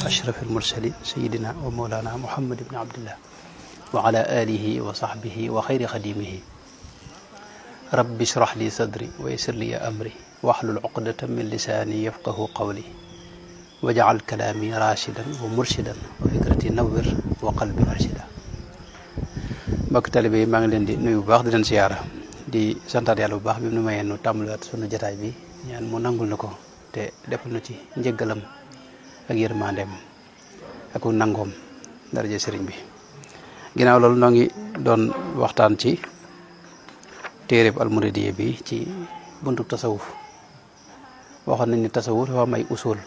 أشرف المرسلين سيدنا ومولانا محمد بن عبد الله وعلى آله وصحبه وخير خديمه رب اشرح لي صدري ويسر لي أمري واحلل عقدة من لساني يفقه قولي واجعل كلامي راشدا ومرشدا وفكرتي نور وقلبي أرشدا. mbokk taalibe yi maa ngi leen di nuyu bu baax di leen siyaara di santaat yàlla bu baax bi mu nu mayee nu tàmbaliwaat sunu jotaay bi ñaan mu nangul na ko te defal na ci njëggalam ak yërmandeem ak nangoom daraja sëriñ bi. ginnaaw loolu noo ngi doon waxtaan ci téereb almuridiyya bi ci buntu tasawuf waxoon nañ ne tasawuf dafa am ay usul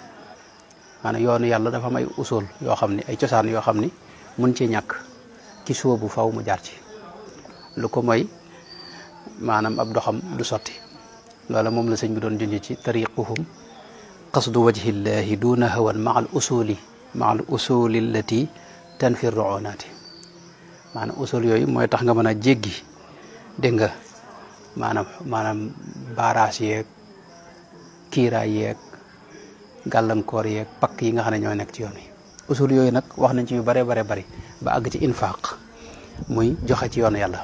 maanaam yoonu yàlla dafa am ay usul yoo xam ni ay cosaan yoo xam ni mun ci ñàkk ci sóobu faw mu jaar ci lu ko mooy maanaam ab doxam du sotti loola moom la sëñ bi doon junj ci tariquhum qasdu wajhillahi duna hawan maa al usuli allati tanfi ruunaati maanaam usul yooyu mooy tax nga mën a jéggi dégg nga maanaam baaraas yeeg kiiraay yeeg gàllankoor yeeg pakk yi nga xam ne ñoo nekk ci yoon wi usul yooyu nag wax nañ ci yu bare bari ba àgg ci infaq muy joxe ci yoonu yàlla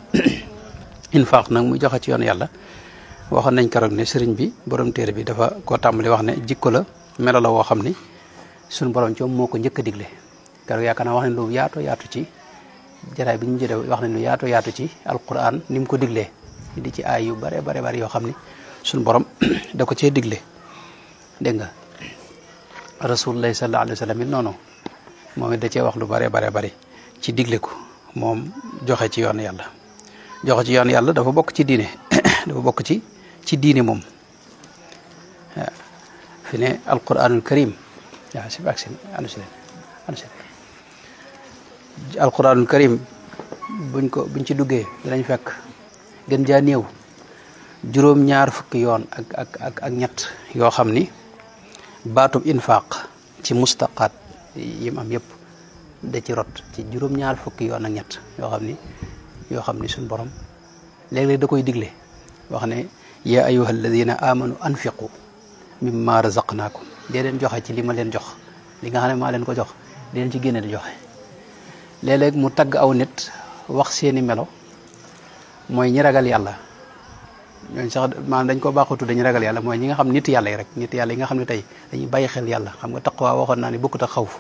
infaq nag muy joxe ci yoonu yàlla waxoon nañ keroog ne sëriñ bi borom téere bi dafa koo tàmbali wax ne jikko la melo la woo xam ni suñu borom ci moom moo ko njëkk a digle keroog yaakaar naa wax nañ lu yaatu ci jaraay bi ñu jëlee wax nañ lu yaatu ci alquran ni mu ko diglee di ci aay yu bare bari yoo xam ni suñu borom da ko cee digle dégg nga rasulullahi sallallahu alayhi wa sallam it noonu moom it da cee wax lu bare bari ci digle ko moom joxe ci yoon yàlla joxe ci yoon yàlla dafa bokk ci diine dafa bokk ci diine moom waaw fi ne alquranul karim waaw si ak seen alquranul karim buñ ci duggee dinañ fekk gën jaa néew juróom-ñaar fukki yoon ak ñett yoo xam ni baatub infaq ci mustaqaat yim am yëpp da ci rot ci juróom-ñaar fukki yoon ak ñett yoo xam ni suñ borom léeg-léeg da koy digle wax ne yaa ayyuha alladina amanu anfiqu mimma razaqnaakum dee leen joxe ci li ma leen jox li nga xam ne maa leen ko jox dee leen ci génne di joxe léeg-léeg mu tagg aw nit wax seeni melo mooy ñi ragal yàlla ñooñu sax maanaam dañ ko baaxoo tudde ñi ragal yàlla mooy ñi nga xam nit yàlla yi rek nit yàlla yi nga xam ne tey dañuy bàyyi xel yàlla xam nga taqwa waxoon naa ni bokkut ak xawf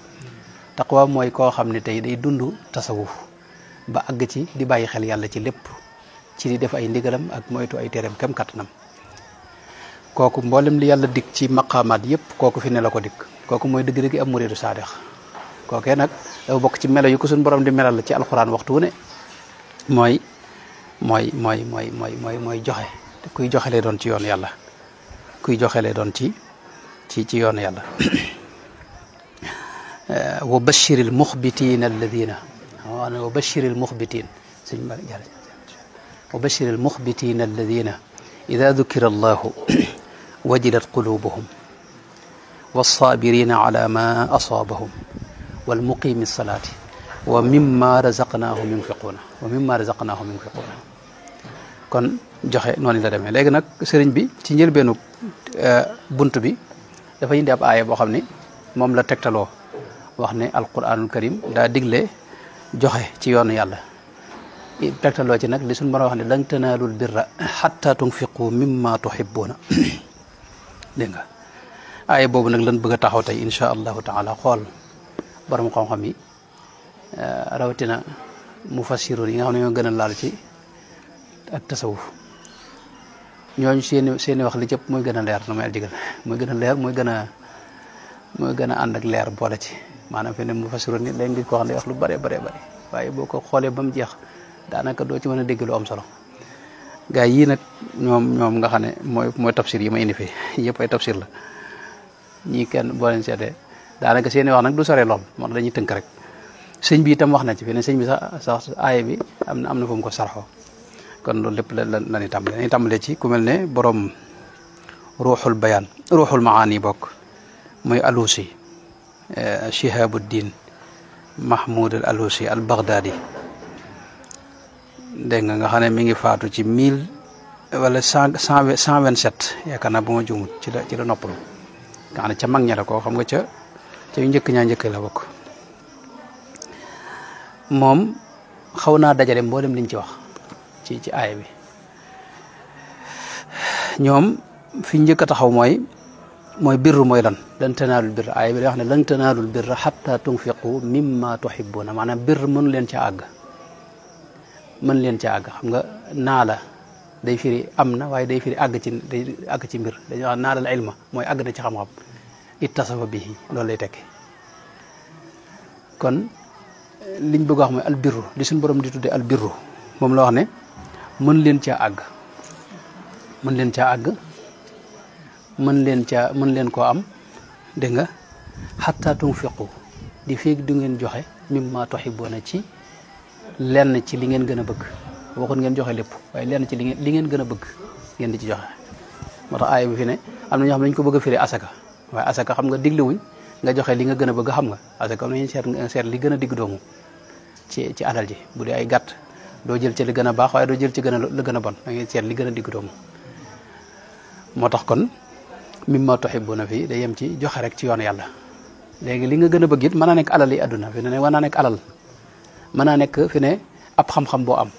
taqwa mooy koo xam ne tey day dund tasawuf ba àgg ci di bàyyi xel yàlla ci lépp ci di def ay ndigalam ak moytu ay tereem kem kattanam kooku mboolem li yàlla dig ci maqaamaat yëpp kooku fi ne la ko dig kooku mooy dëgg-dëgg am muridu saadix kookee nag dafa bokk ci melo yu ko suñu borom di melal la ci alxuraan waxtu wu ne mooy joxe kuy joxe lay doon ci yoonu yàlla kuy joxe lay doon ci yoonu yàlla wa bashiril muxbitiin alladina wa bashiril muxbitiin sëñ Mari jàll wa bashiril muxbitiin alladina ida dukira allahu wajilat qulubuhum والصابرين على ما أصابهم والمقيم الصلاة ومما رزقناهم ينفقون kon joxe noonu la demee léegi nag sëriñ bi ci njëlbeenu bunt bi dafa indi ab aaya boo xam ni moom la tegtaloo wax ne alquranul karim daa digle joxe ci yoonu yàlla tegtaloo ci nag li suñu borom wax ne lan tanaalul birra hatta tunfiqu mimma tuhibbuna dégg nga aaya boobu nag lan bëgg a taxaw tey insha allahu taala xool borom xam-xam yi rawatina mufassiroon yi nga xam ne ñoo gën a laal ci ak tasawuf ñooñu seeni wax li cëpp mooy gën a leer na may aljigal mooy gën a leer mooy gën a ànd ak leer boole ci maanaam fi ne mufassiroon ni léegi ngi ko wax ne wax lu bare waaye boo ko xoolee ba mu jeex daanaka doo ci mën a dégg lu am solo gaa yii nag ñoom nga xam ne mooy tafsir yi ma indi fii yëpp ay tafsir la ñii kenn boo leen seetee daanaka seeni wax nag du sore lool moo tax dañuy tënk rek sëñ bi itam wax na ci fi ne sëñ bi sax aaya bi am na fu mu ko sarxoo kon loolu lépp la ñuy tàmbale dañuy tàmbale ci ku mel ne borom ruuxul maani bokk muy alusi Shihabuddin Mahmoud al alusi al Baghdadi dégg nga xam ne mi ngi faatu ci wala 127 yaakaar naa bu ma juumut ci la noppalu nga xam ne ca mag ña la ko xam nga ca yu njëkk ñaa njëkk la bokk moom xaw naa dajale mboolem liñ ci wax ci aaya bi ñoom fi njëkk a taxaw mooy birru mooy lan tanaalul birra aaya bi day wax ne lan tanaalul birra hatta tunfiqu mimma tuhibbuna maanaam birr mënu leen ca àgg xam nga naa la day firi am na waaye day firi àgg ci mbir dañuy wax naa la ilma mooy àgg na ci xam-xam ittasafa bihi loolu lay tekki kon liñ bëgg wax mooy albirru li suñu borom di tuddee albirru moom la wax ne mën leen caa àgg mën leen koo am dégg nga hatta tunfiqu di feeg du ngeen joxe mimma tuhibbuna ci lenn ci li ngeen gën a bëgg waxoon ngeen joxe lépp waaye lenn ci li ngeen gën a bëgg ngeen di ci joxe moo tax aaya bi fi ne am na ñoo xam ne dañu ko bëgg a firi asaka waaye asaka xam nga diglewuñ nga joxe li nga gën a bëgg xam nga asaka am nañu seet li gën a digg doomu ci alal ji bu dee ay gàtt doo jël ci li gën a baax waaye doo jël ci li gën a bon da ngay seet li gën a digg doomu moo tax kon mimma tuhibbuna fii day yem ci joxe rek ci yoon yàlla léegi li nga gën a bëgg it mën naa nekk alal yi àdduna fi ne mën naa nekk alal mën naa nekk fi ne ab xam-xam boo am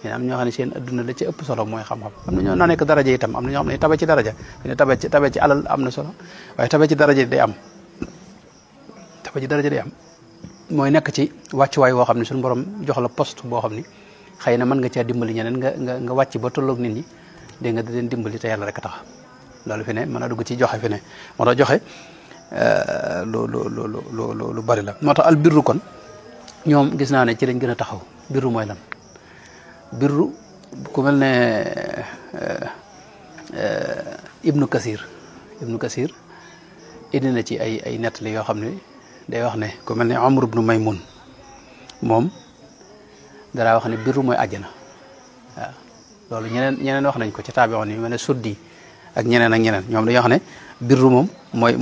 am ñoo xam ne seen adduna la ci ëpp solo mooy xam-xam am na ñoo naa nekk daraja itam am na ñoo xam ne tabe ci daraja fi ne tabe ci alal am na solo waaye tabe ci daraja day am mooy nekk ci wàccuwaay woo xam ne suñu borom jox la poste boo xam ni xëy na mën nga caa dimbali ñeneen nga wàcc ba tolloog nit ñi dégg nga da leen dimbali te yàlla rek a tax loolu fi ne mën a dugg ci joxe fi ne moo tax joxe lu bari la moo tax al birru kon ñoom gis naa ne ci lañ gën a taxaw birru mooy lan birru ku mel ne ibnu kasir indi na ci ay nettali yoo xam ne day wax ne ku mel ne Amr ibnu Maymun moom dara wax ne birru mooy àjjana waaw loolu ñeneen wax nañ ko ci taabi'oon yi mel ne Suddi ak ñeneen ñoom dañuy wax ne birru moom mooy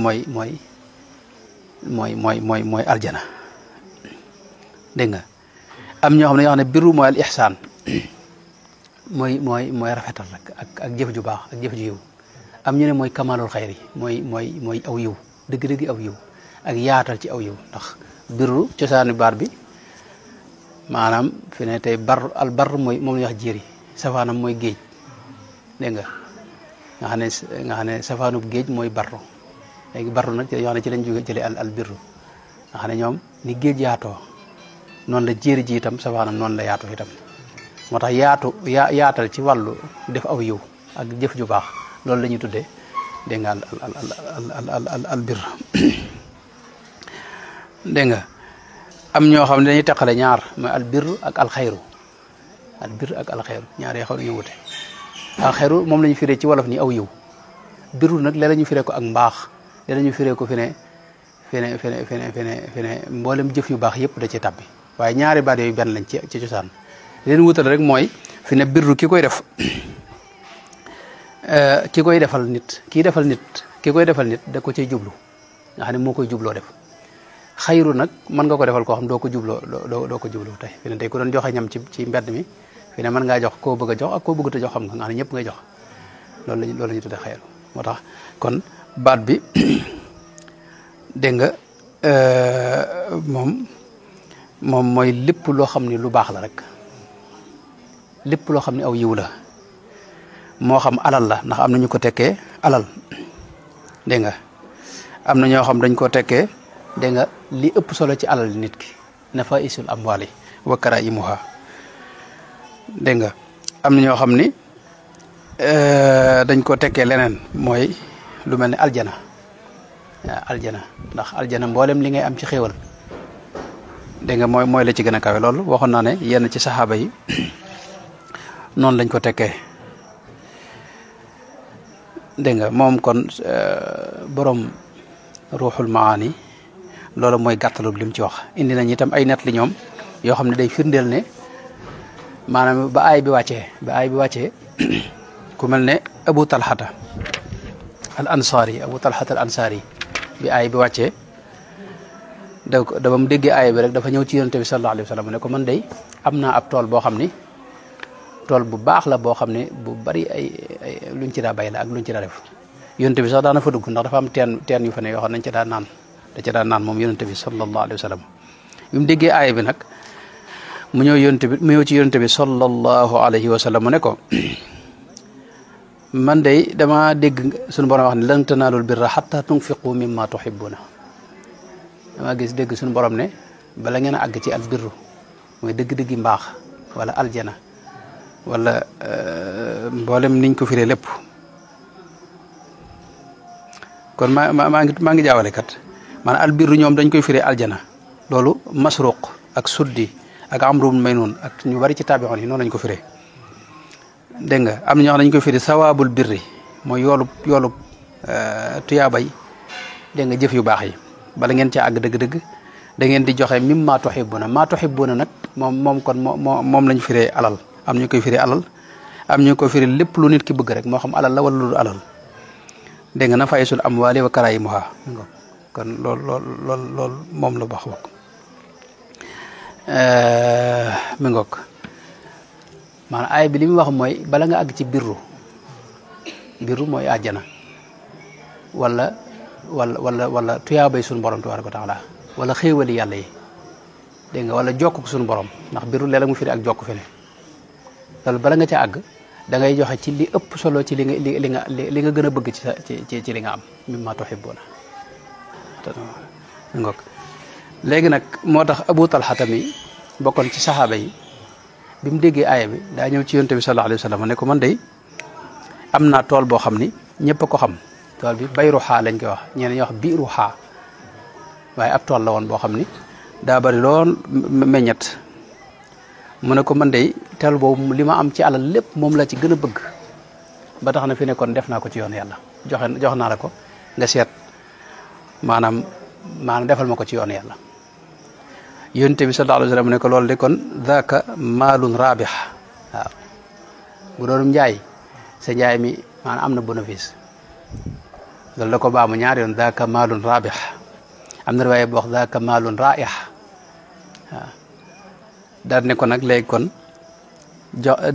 aljana dégg nga am ñoo xam ne yoo xam ne birru mooy al ihsaan mooy rafetal rek ak jëf ju baax ak jëf ju yiw am ñu ne mooy kamalul xayri mooy aw yiw dëgg-dëgg aw yiw ak yaatal ci aw yiw ndax birru cosaanu baat bi maanaam fi ne tey al bar mooy moom la ñuy wax jéeri safaanam mooy géej dégg nga xam ne safaanub géej mooy barru léegi barru nag yoo xam ne ci lañ jóge jëlee al birru nga xam ne ñoom ni géej yaatoo noonu la jéeri ji itam safaanam noonu la yaatoo itam moo tax yaatal ci wàllu def aw yiw ak jëf ju baax loolu la ñuy tuddee dégg nga al birr dégg nga am ñoo xam ne dañuy teqale ñaar mooy al birr ak al xayru ñaar yoo xam ne ñu wute al xayru moom la ñu firee ci wolof ni aw yiw birru nag léeg la ñu firee ko ak mbaax léeg la ñu firee ko fi ne mboolem jëf yu baax yëpp da ci tabbi waaye ñaari baat yooyu benn lañ ci cosaan leen wutal rek mooy fi ne birru ki koy def ki koy defal nit da ko cay jublu nga xam ne moo koy jubloo def xayru nag mën nga ko defal koo xam doo ko jubloo tey fi ne tey ku doon joxe ñam ci mbedd mi fi ne mën ngaa jox koo bëgg a jox ak koo bëggut a jox xam nga xam ne ñëpp ngay jox loolu la ñu tuddee xayru moo tax kon baat bi dégg nga moom mooy lépp loo xam ne lu baax la rek lépp loo xam ne aw yiw la moo xam alal la ndax am na ñu ko tekkee alal dégg nga am na ñoo xam dañ ko tekkee dégg nga li ëpp solo ci alal nit ki nafaisul amwali wa karaimuha dégg nga am na ñoo xam ni dañ ko tekkee leneen mooy lu mel ne aljana waaw aljana ndax aljana mboolem li ngay am ci xéewal dégg nga mooy la ci gën a kawe loolu waxoon naa ne yenn ci saxaaba yi noonu lañ ko tekkee dégg nga moom kon borom ruuxul maani loolu mooy gàttalub lim ci wax indi nañ itam ay net li ñoom yoo xam ne day firndeel ne maanaam ba aay bi wàccee ku mel ne abu talhata al ansari bi aay bi wàccee da ba mu déggee aay bi rek dafa ñëw ci yonent bi sallallahu alayhi wa sallam ne ko man day am naa ab tool boo xam ni tool bu baax la boo xam ne bu bari ay luñ ci daa bay la ak luñ ci daa def yonent bi sax daana fa dugg ndax dafa am teen yu fa ne yoo xam nañ ci daa naan da ci daa naan moom yonent bi sallallahu alayhi wa sallam bi mu déggee aaya bi nag mu ñëw ci yonent bi sallallahu alayhi wa sallam mu ne ko man de dama dégg suñu borom wax ne lan tanaalul birra hatta tunfiqu mimma tuhibbuna dama dégg suñu borom ne bala ngeen a àgg ci al birru mooy dëgg-dëggi mbaax wala aljana wala mboolem niñ ko firee lépp kon maa ngi jaawale kat maanaam al birru ñoom dañ koy firee aljana loolu masruq ak suddi ak amru maynuun ak ñu bari ci taabixoon yi noonu lañ ko firee dégg nga am na ñoo xam dañ koy firee sawaabul birri mooy yoolub tuyaabay dégg nga jëf yu baax yi bala ngeen caa àgg dëgg-dëgg da ngeen di joxe mimma tuhibbuna maa tuhibbuna nag moom kon moom lañ firee alal am ñu koy firee alal am ñu koy firee lépp lu nit ki bëgg rek moo xam alal la wala lu alal dégg nga na fayisul amwaali wa karaayimuha kon loolu moom la baax wok mi ngoog maanaam aay bi li mu wax mooy bala nga àgg ci birru mooy àjjana wala tuyaabay suñu borom tabaaraka wa taala wala xéewali yàlla yi dégg nga wala jokk suñu borom ndax birru léeg-léeg mu firi ak jokk fi ne loolu bala nga ca àgg da ngay joxe ci li ëpp solo ci li nga gën a bëgg ci li nga am mimma tuhibbuna mi ngoog léegi nag moo tax Abu Talha tamit bokkoon ci saxaaba yi bi mu déggee aaya bi daa ñëw ci yonent bi sallallahu alayhi wa sallam ne ko man day am naa tool boo xam ni ñëpp a ko xam tool bi bayru xaa lañ koy wax ñeneen ñi wax biiru xaa waaye ab tool la woon boo xam ni daa bari lool meññet mu ne ko man day tool boobu li ma am ci alal lépp moom la ci gën a bëgg ba tax na fi ne kon def naa ko ci yoon yàlla jox naa la ko nga seet maanaam defal ma ko ci yoon yàlla yonent bi sallallahu alayhi wa sallam ne ko loolu de kon daaka maalun raabix waaw bu doonum njaay sa njaay mi maanaam am na bénéfice loolu da ko baamu ñaari yoon daaka maalun raabix am na riwaaya bu wax daaka maalun raa'ix waaw daal ne ko nag léegi kon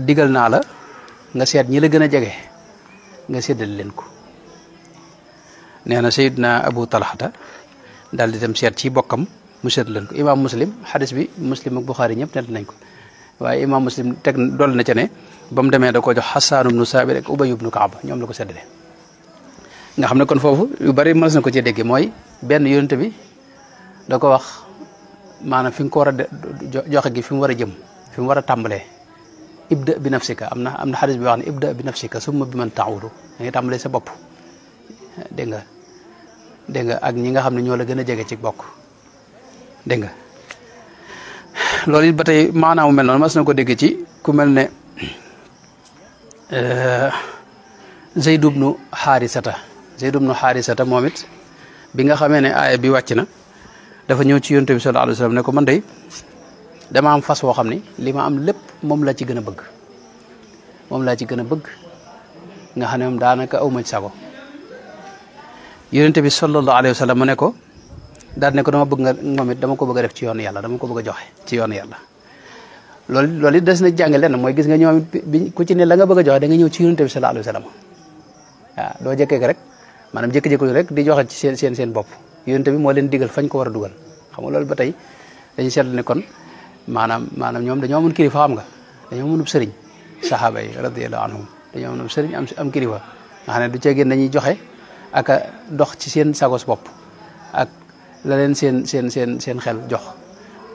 digal naa la nga seet ñi la gën a jege nga séddal leen ko nee na Seydina Abu Talhata daal di dem seet ci bokkam mu seet leen ko imaam Muslim xadis bi Muslim ak Buxaari ñëpp nett nañ ko waaye imaam Muslim teg dool na ca ne ba mu demee da ko jox Xasaan ibnu Saabit ak Ubay ibnu Kaab ñoom la ko séddale nga xam ne kon foofu yu bari mën na ko ci dégg mooy benn yonent bi da ko wax maanaam fi nga ko war a joxe gi fi mu war a jëm fi mu war a tàmbalee ibda bi nafsika am na xadis bi wax ne ibda bi nafsika summa bi man ta'udu da ngay tàmbalee sa bopp dégg nga ak ñi nga xam ne ñoo la gën a jege ci bokk dégg nga loolu it ba tey maanaam mel noonu mas na ko dégg ci ku mel ne Zayd ibnu Xaarisata moom it bi nga xamee ne aaya bi wàcc na dafa ñëw ci yonent bi sallallahu alayhi wa sallam ne ko man day dama am fas woo xam ne li ma am lépp moom laa ci gën a bëgg nga xam ne moom daanaka awma ci sago yonent bi sallallahu alayhi wa sallam mu ne ko daal ne ko dama bëgg nga moom it dama ko bëgg a def ci yoonu yàlla dama ko bëgg a joxe ci yoonu yàlla loolu it des na jàng lenn mooy gis nga ñoom it ku ci ne la nga bëgg a joxe da nga ñëw ci yonent bi sallallahu alayhi wa sallam waaw doo jëkkee rek maanaam jékki-jékki rek di joxe ci seen bopp yonent bi moo leen digal fañ ko war a dugal xam nga loolu ba tey dañu seetlu ne kon maanaam ñoom dañoo amoon kilifa xam nga dañoo mënub sëriñ saxaaba yi radiyallahu anhum dañoo mënub sëriñ am kilifa nga xam ne du ceegeen dañuy joxe ak a dox ci seen sagos bopp ak la leen seen xel jox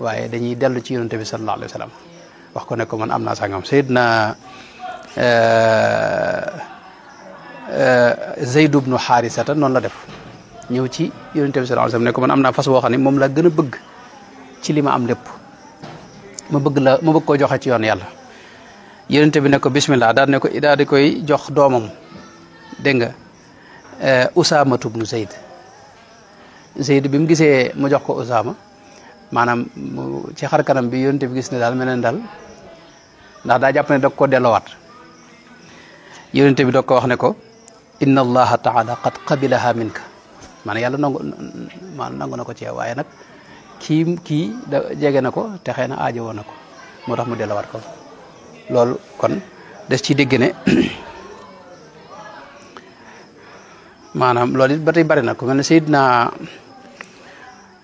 waaye dañuy dellu ci yonent bi sallallahu alayhi wa sallam wax ko ne ko man am naa sangam Seydina Zayd ibnu Xaarisata noonu la def ñëw ci yonent bi sallallahu alayhi wa sallam ne ko man am naa fas woo xam ne moom la gën a bëgg ci li ma am lépp ma bëgg koo joxe ci yoon yàlla yonent bi ne ko bismillah daal di koy jox doomam dégg nga Usaamatu bnu Zayd bi mu gisee mu jox ko Usaama maanaam ci xar kanam bi yonent bi gis ne daal mel ne daal ndax daa jàpp ne da ko delloowaat yonent bi doog ko wax ne ko inna allaha taala qad qabilaha minka maanaam yàlla nangu na ko ci yow waaye nag kii da jege na ko te xëy na aajo woon na ko moo tax mu delloowaat ko loolu kon des ci dégg ne maanaam loolu it ba tey bari na ku mel ne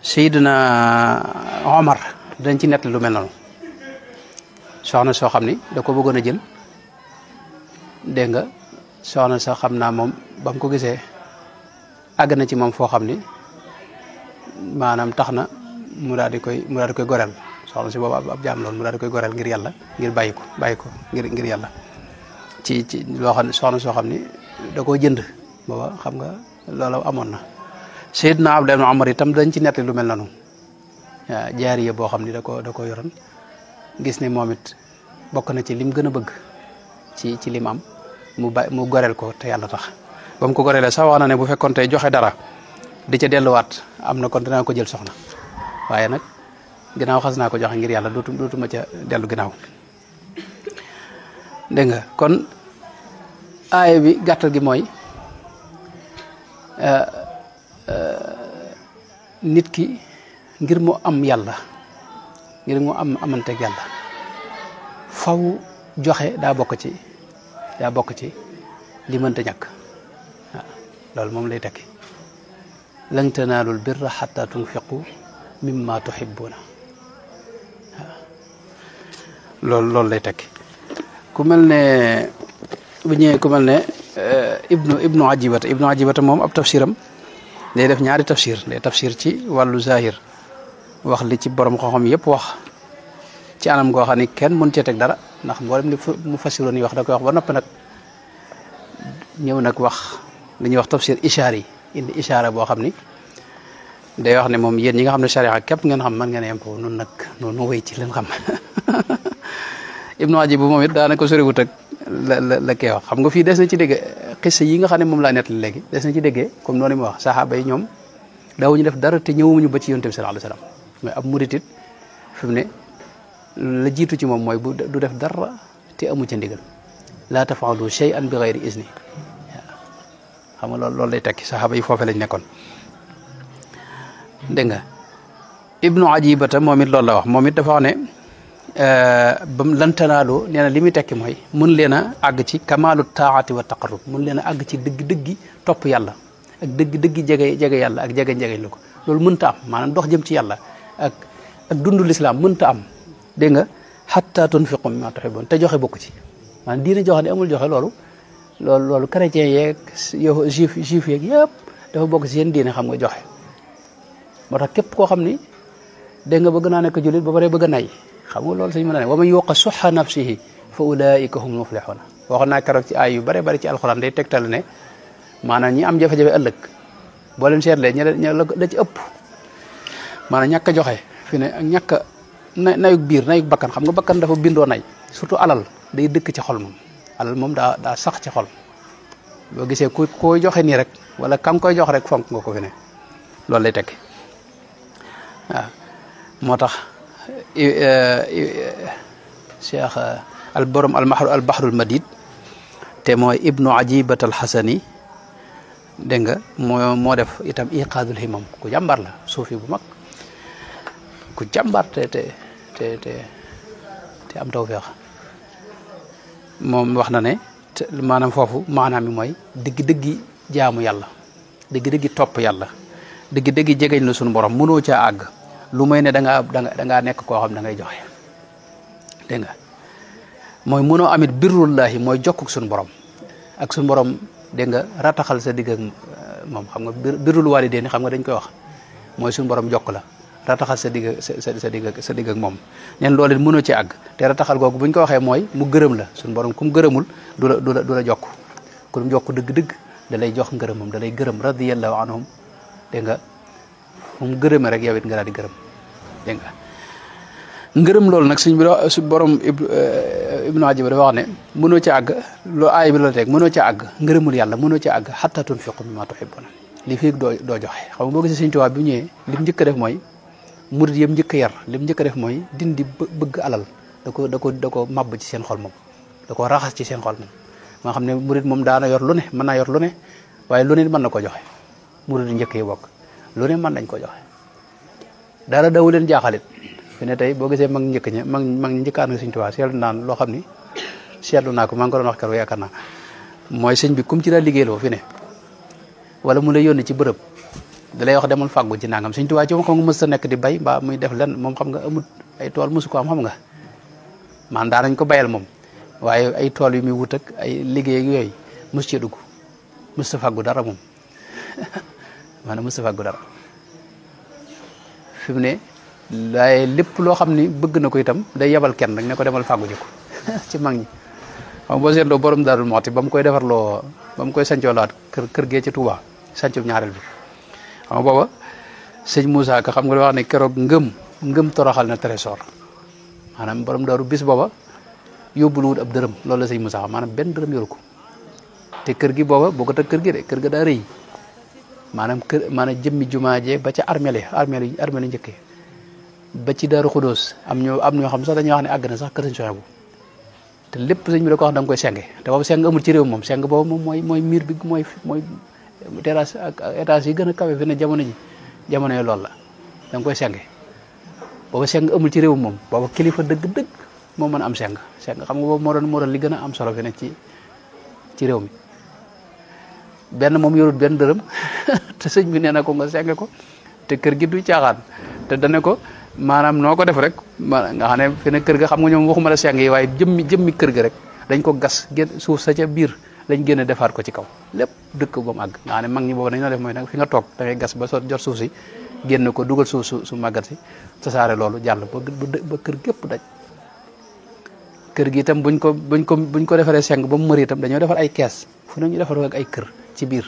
Seydina Omar dañ ci nett lu mel noonu soxna soo xam ni da ko bëggoon a jël dégg nga soxna soo xam naa moom ba mu ko gisee àgg na ci moom foo xam ni maanaam tax na mu daal di koy goreel soxna si boobu ab jaam loolu mu daal di koy goreel ngir yàlla ngir bàyyi ko ngir yàlla ci loo xam ne soxna soo xam ni da koo jënd booba xam nga loola amoon na Seydina Abdullah ibn Umar itam dañ ci nettali lu mel noonu waaw jaariya boo xam ni da ko yoroon gis ne moom it bokk na ci lim gën a bëgg ci lim am mu goreel ko te yàlla tax ba mu ko goreelee sax wax na ne bu fekkoon tey joxe dara di ca delluwaat am na kon dinaa ko jël soxna waaye nag ginnaaw xas naa ko joxe ngir yàlla dootuma ca dellu ginnaaw dégg nga kon aaya bi gàttal gi mooy nit ki ngir mu am yàlla ngir mu amanteeg yàlla faw joxe daa bokk ci li mënta ñàkk waaw loolu moom lay tekki lan tanaalul birra xatta tunfiqu mimma tuhibbuna waaw loolu lay tekki ku mel ne bu ñëwee ku mel ne ibnu ajibata moom ab tafsiram day def ñaari tafsir day tafsir ci wàllu zahir wax li ci borom xam-xam yëpp wax ci anam goo xam ni kenn mën cee teg dara ndax mboolem li mu fasiroon yi wax da koy wax ba noppi nag ñëw nag wax li ñuy wax tafsir ishaari indi ishaara boo xam ni day wax ne moom yéen ñi nga xam ne sharia képp ngeen xam man ngeen yem foofu noonu nag noonu wéy ci leen xam ibnu ajib bu moom it daanaka soriwut ak la kee wax xam nga fii des na ci dégg xissa yi nga xam ne moom laa nettali léegi des na ci déggee comme noonu mu wax saxaaba yi ñoom daawuñu def dara te ñëwuñu ba ci yonent bi sallallahu alayhi wasallam mais ab murit it fi mu ne la jiitu ci moom mooy du def dara te amu ca ndigal laa tafaalu shay'an bi ghayri izni xam nga loolu lay tekki saxaaba yi foofe lañ nekkoon dégg nga ibnu ajibata moom it loolu la wax moom it dafa wax ne bam lan tanaaloo nee na li muy tekki mooy mun leen a àgg ci kamaalu taati wa taqarrub mun leen a àgg ci dëgg-dëggi topp yàlla ak dëgg-dëggi jege yàlla ak jege lu ko loolu mënta am maanaam dox jëm ci yàlla ak dundu lislaam mënta am dégg nga hatta tunfiqu mimma tuhibbun te joxe bokku ci maanaam diina joxe ne amul joxe loolu chrétien yeeg juif yeeg yëpp dafa bokk ci seen diine xam nga joxe moo tax képp koo xam ni dégg nga bëgg naa nekk jullit ba pare bëgg a nay xam nga loolu sañ mën a ne wa man yuqa suxa nafsihi fa ulaika humul muflihuna waxoon naa keroog ci ay yu bare bari ci alxuraan day tegtal ne maanaam ñi am jafe-jafe ëllëg boo leen seetlee ña la ci ëpp maanaam ñàkk a joxe fi ne ak ñàkk a nayuk biir nayuk bakkan xam nga bakkan dafa bindoo nay surtout alal day dëkk ci xol moom alal moom daa sax ci xol boo gisee ku koy joxe nii rek wala kam koy jox rek fonk nga ko fi ne loolu lay tekki waaw moo tax cheikh al borom al bahrul madid te mooy ibnu ajibat al xasani dégg nga moo def itam iqaadul himam ku jàmbar la suufi bu mag ku jàmbar te am tawfeex moom wax na ne maanaam foofu maanaam mi mooy dëgg-dëggi jaamu yàlla dëgg-dëggi topp yàlla dëgg-dëggi jegeñ la suñu borom mënoo caa àgg lu may ne da ngaa nekk koo xam da ngay joxe dégg nga mooy mënoo amit birrullahi mooy jokkuk suñu borom ak suñu borom dégg nga rataxal sa digg ak moom xam nga birrul waalidayni xam nga dañ koy wax mooy suñu borom jokk la rataxal sa digg ak moom neen loolu it mënoo ci àgg te rataxal googu buñ ko waxee mooy mu gërëm la suñu borom ku mu gërëmul du la jokk ku mu jokk dëgg-dëgg da lay jox ngërëmam da lay gërëm radiyallahu anhum dégg nga fu mu gërëmee rek yow it nga daal di gërëm dégg nga ngërëm loolu nag suñ borom ibnu ajiba dafa wax ne mënoo ci àgg loo aay bi la teg mënoo ci àgg ngërëmul yàlla mënoo ci àgg hatta tunfiqu mimma tuhibbuna li fii doo joxe xam nga boo gisee Sëñ Tuubaa bi ñëwee lim njëkk a def mooy murid yëm njëkk a yar lim njëkk a def mooy dindi bëgg alal da ko màbb ci seen xol moom da ko raxas ci seen xol moom maa xam ne murid moom daana yor lu ne mën naa yor lu ne waaye lu ne mën na ko joxe murid njëkk yi bokk lu ne mën nañ ko joxe dara dawu leen jaaxalit fi ne tey boo gisee mag njëkk ña mag njëkkaan nga Sëñ Tuubaa seetlu naan loo xam ni seetlu naa ko maa ngi ko doon wax keroog yaakaar naa mooy sëñ bi kum ci daa liggéeyloo fi ne wala mu lay yónni ci bërëb da lay wax demal fàggu ci nangam Sëñ Tuubaa ci moom xam nga mës ta nekk di bay mbaa muy def lenn moom xam nga amut ay tool mosu ko am xam nga man daa nañ ko bayal moom waaye ay tool yu muy wut ak ay liggéey ak yooyu mos cee dugg mës ta fàggu dara moom maanaam mës ta fàggu dara fi mu ne waaye lépp loo xam ni bëgg na ko itam day yebal kenn rek ne ko demal fàggu ji ko ci mag ñi xam boo seetloo borom Daarul Muxti ba mu koy defarloo ba mu koy sancoolaat kër gee ci Touba sancub ñaareel bi xam nga booba sëñ Moussa Ka xam nga wax ne keroog ngëm toroxal na trésor maanaam borom Daaru bis booba yóbbul wut ab dërëm loolu la sëñ Moussa xam maanaam benn dërëm yoru ko te kër gi booba boo ko teg kër gi de kër ga daa rëy maanaam jëmmi jumaa jee ba ca armeel yi njëkkee ba ci Daaru Xudóos am ñoo xam sax dañuy wax ne àgg na sax kër sëñ Soxebu te lépp sëñ bi da ko wax da nga koy senge te boobu seng amul ci réew moom seng boobu moom mooy miir bi mooy terrasse ak étage yi gën a kawe fi ne jamono yi loolu la da nga koy senge boobu seng amul ci réew moom boobu kilifa dëgg-dëgg moo mën a am seng xam nga boobu moo doon li gën a am solo fi ne ci réew mi benn moom yorut benn dërëm te sëñ bi nee na ko nga senge ko te kër gi du caaxaan te dane ko maanaam noo ko def rek nga xam ne fi ne kër ga xam nga ñoom waxuma la seng yi waaye jëmmi kër ga rek dañ ko gas génn suuf sa ca biir lañ génne defaat ko ci kaw lépp dëkk ba mu àgg nga xam ne mag ñi boobu dañ noo def mooy nag fi nga toog da ngay gas ba jot suuf si génn ko dugal suuf su màggat si tasaare loolu jàll ba kër gépp daj kër gi itam buñ ko defaree seng ba mu mëri itam dañoo defar ay kees fu ne ñu defar ak ay kër ci biir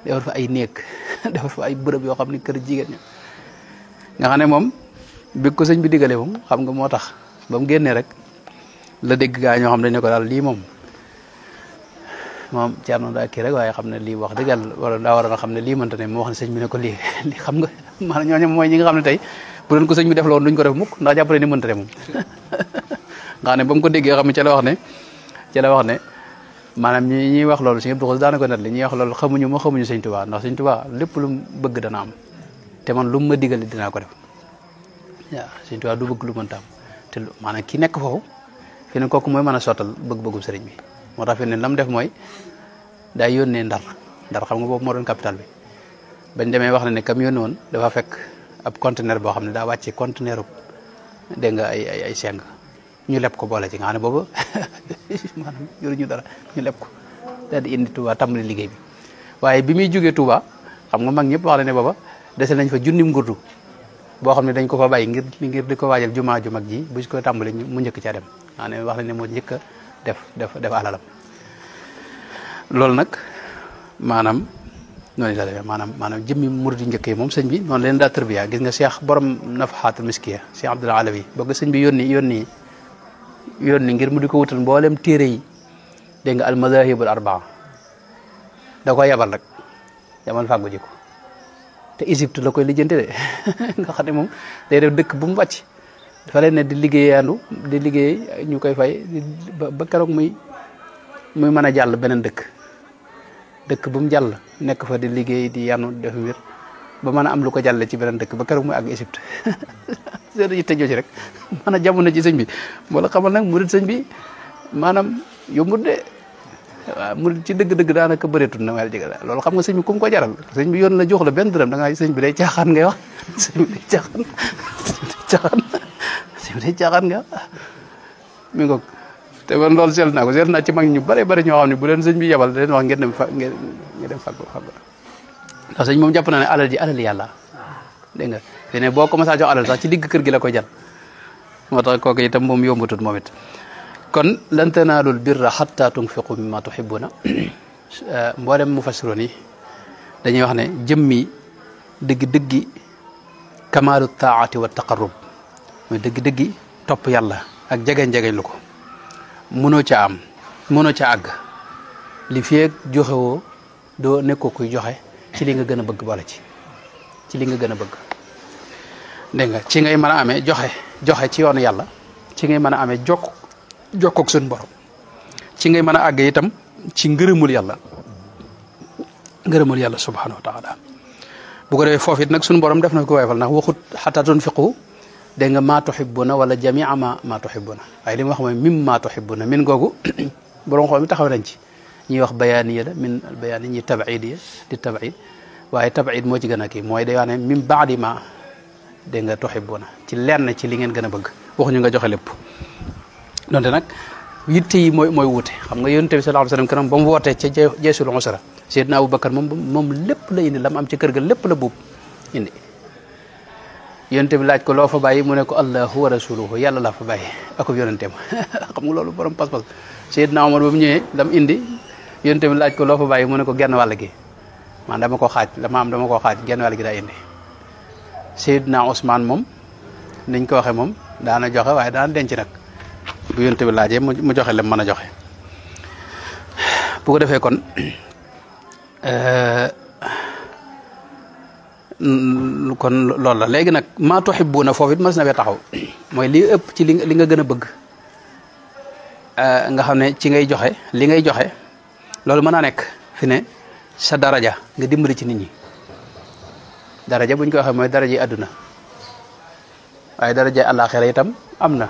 defar fa ay néeg defar fa ay bërëb yoo xam ne kër jigéen ñi nga xam ne moom bi ko sëñ bi diggalee moom xam nga moo tax ba mu génnee rek la dégg gaa ñoo xam ne ko daal lii moom Thierno daa kii rek waaye xam ne lii wax dëgg yàlla wala daa war a xam ne lii mënta ne mu wax ne sëñ bi ne ko lii xam nga maanaam ñooñu mooy ñi nga xam ne tey bu doon ko sëñ bi def loon duñ ko def mukk ndax jàpp ne ni mënta ne moom nga xam ne ba mu ko déggee xam ne ca la wax ne maanaam ñi wax loolu sëñ Abdou Khoudoss daana ko net li ñuy wax loolu xamuñu sëñ Tuubaa ndax sëñ Tuubaa lépp lu mu bëgg dana am te man lu mu ma digal dinaa ko def waaw sëñ Tuubaa du bëgg lu mënta am te maanaam ki nekk foofu fi ne kooku mooy mën a sottal bëgg-bëggum sëriñ bi moo tax fi ne lam def mooy day yónnee ndar xam nga boobu moo doon capital bi bañ demee wax na ne kam yónni woon dafa fekk ab conteneur boo xam ne daa wàcce conteneur dégg nga ay seng ñu leb ko boole ci nga xam ne boobu maanaam yoruñu dara ñu leb ko daal di indi Touba tàmbali liggéey bi waaye bi muy jógee Touba xam nga mag ñëpp wax na ne booba dese nañ fa junnim ngurdu boo xam ne dañ ko fa bàyyi ngir di ko waajal jumaa ju mag ji bu ko tàmbali mu njëkk caa dem nga ne wax nañ ne moo njëkk a def alalam loolu nag maanaam noonu la demee maanaam jëmmi murid yi njëkk yi moom sëñ bi noonu leen daa tërbiya gis nga Cheikh borom Nafahatul Miskiya Cheikh Abdoul Alawi bëgg sëñ bi yónni ngir mu di ko wutal mboolem téere yi dégg nga al madahibul arbaa da koy yabal rek yamal fàggu ji ko te Égypte la koy lijjanti de nga xam ne moom day def dëkk bu mu wàcc dafa leen ne di liggéey ñu koy fay ba keroog muy mën a jàll beneen dëkk bu mu jàll nekk fa di liggéey di yanu def mbir ba mën a am lu ko jàlle ci beneen dëkk ba keroog muy àgg Égypte seen yitte jooju rek mën a jamono ci sëñ bi wala xamal nag murid sëñ bi maanaam yombut de waaw murid ci dëgg-dëgg daanaka bëreetul na wala jëga loolu xam nga sëñ bi ku mu ko jaral sëñ bi yoon la jox la benn dërëm da nga sëñ bi day caaxaan ngay wax sëñ bi day caaxaan nga mi ngoog te man loolu seetlu naa ci mag ñu bare ñoo xam ne bu leen sëñ bi yebal da leen wax ngeen dem fàggu ndax sëñ moom jàpp na ne alal ji alal yàlla dégg nga fi ne boo commencé jox alal sax ci digg kër gi la koy jal moo tax kooku itam moom yombatut moom it kon lan tanaalul birra hatta tunfiqu mimma tuhibbuna mboolem mufassiroon yi dañuy wax ne jëmmi dëggi kamaalu taati wa taqarrub mooy dëggi topp yàlla ak jegeñ lu ko mënoo ca àgg li feeg joxewoo doo nekkoo kuy joxe ci li nga gën a bëgg boole ci li nga gën a bëgg dégg nga ci ngay mën a amee joxe ci yoonu yàlla ci ngay mën a amee jokkook suñu borom ci ngay mën a àgg itam ci ngërëmul yàlla subhanahu wa taala bu ko defee foofu it nag suñu borom def na ko woyofal ndax waxut hatta tunfiqu dégg nga maa tuhibbuna wala jamia ma tuhibbuna waaye li mu wax mooy mim maa tuhibbuna min googu borom xool mi taxaw nañ ci ñuy wax bayaaniya la min al bayaani ñi tabidiya di tabid waaye tabid moo ci gën a kii mooy day wax ne min baadi ma dégg nga tuhibbuna ci lenn ci li ngeen gën a bëgg waxuñu nga joxe lépp donte nag yitte yi mooy wute xam nga yonent bi sallallahu alayhi wasallam kanam ba mu wootee ca jeesul usra Seydina Abubakar moom lépp la indi la mu am ci kër ga lépp la buub indi yonent bi laaj ko loo fa bàyyi mu ne ko allahu wa rasuluhu yàlla laa fa bàyyi ak yonenteem xam nga loolu borom pas-pas Seydina Omar ba mu ñëwee lam indi yonent bi laaj ko loo fa bàyyi mu ne ko genn wàll gi man dama ko xaaj la ma am dama ko xaaj genn wàll gi daa indi Seydina Ousmane moom niñ ko waxee moom daana joxe waaye daana denc nag bu yonent bi laajee mu joxe lem mën a joxe bu ko defee kon kon loolu la léegi nag maa tuhibbuna foofu it mas na fee taxaw mooy li ëpp ci li nga gën a bëgg nga xam ne ci ngay joxe li ngay joxe loolu mën naa nekk fi ne sa daraja nga dimbali ci nit ñi daraja buñ ko waxee mooy daraja yi àdduna waaye daraja àllaaxira itam am na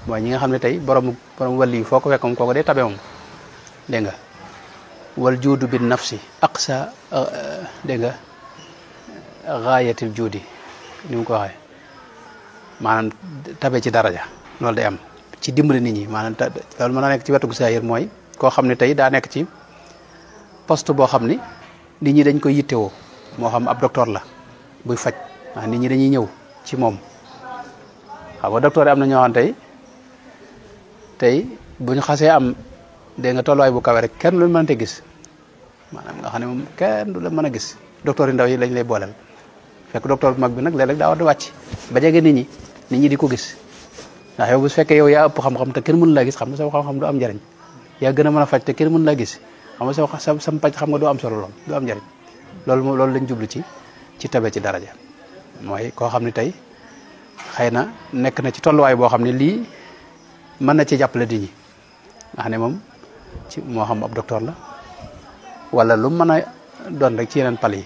mooy ñi nga xam ne tey borom wàlli yi foo ko fekkoon kooku day tabe moom dégg nga wal juudu bin nafsi aqsa dégg nga gaayatil juudi ni mu ko waxee maanaam tabe ci daraja loolu day am ci dimbali nit ñi maanaam loolu mën naa nekk ci wetu saayir mooy koo xam ne tey daa nekk ci poste boo xam ni nit ñi dañ koy yittewoo moo xam ab docteur la buy faj nit ñi dañuy ñëw ci moom xam nga docteur yi am na ñoo xam tey bu ñu xasee am dégg nga tolluwaay bu kawe rek kenn lu mënante gis maanaam nga xam ne moom kenn du la mën a gis docteur yi ndaw yi lañ lay booleel fekk docteur bu mag bi nag léeg-léeg daa war di wàcc ba jege nit ñi di ko gis ndax yow bu fekkee yow yaa ëpp xam-xam te kenn mënu laa gis xam nga sa xam-xam du am njariñ yaa gën a mën a faj te kenn mënu laa gis xam nga sa paj xam nga du am solo lool du am njariñ loolu lañ jublu ci tabe ci daraja mooy koo xam ne tey xëy na nekk na ci tolluwaay boo xam ne lii mën na ci jàppale nit ñi nga xam ne moom ci moo xam ab docteur la wala lu mën a doon rek ci yeneen pal yi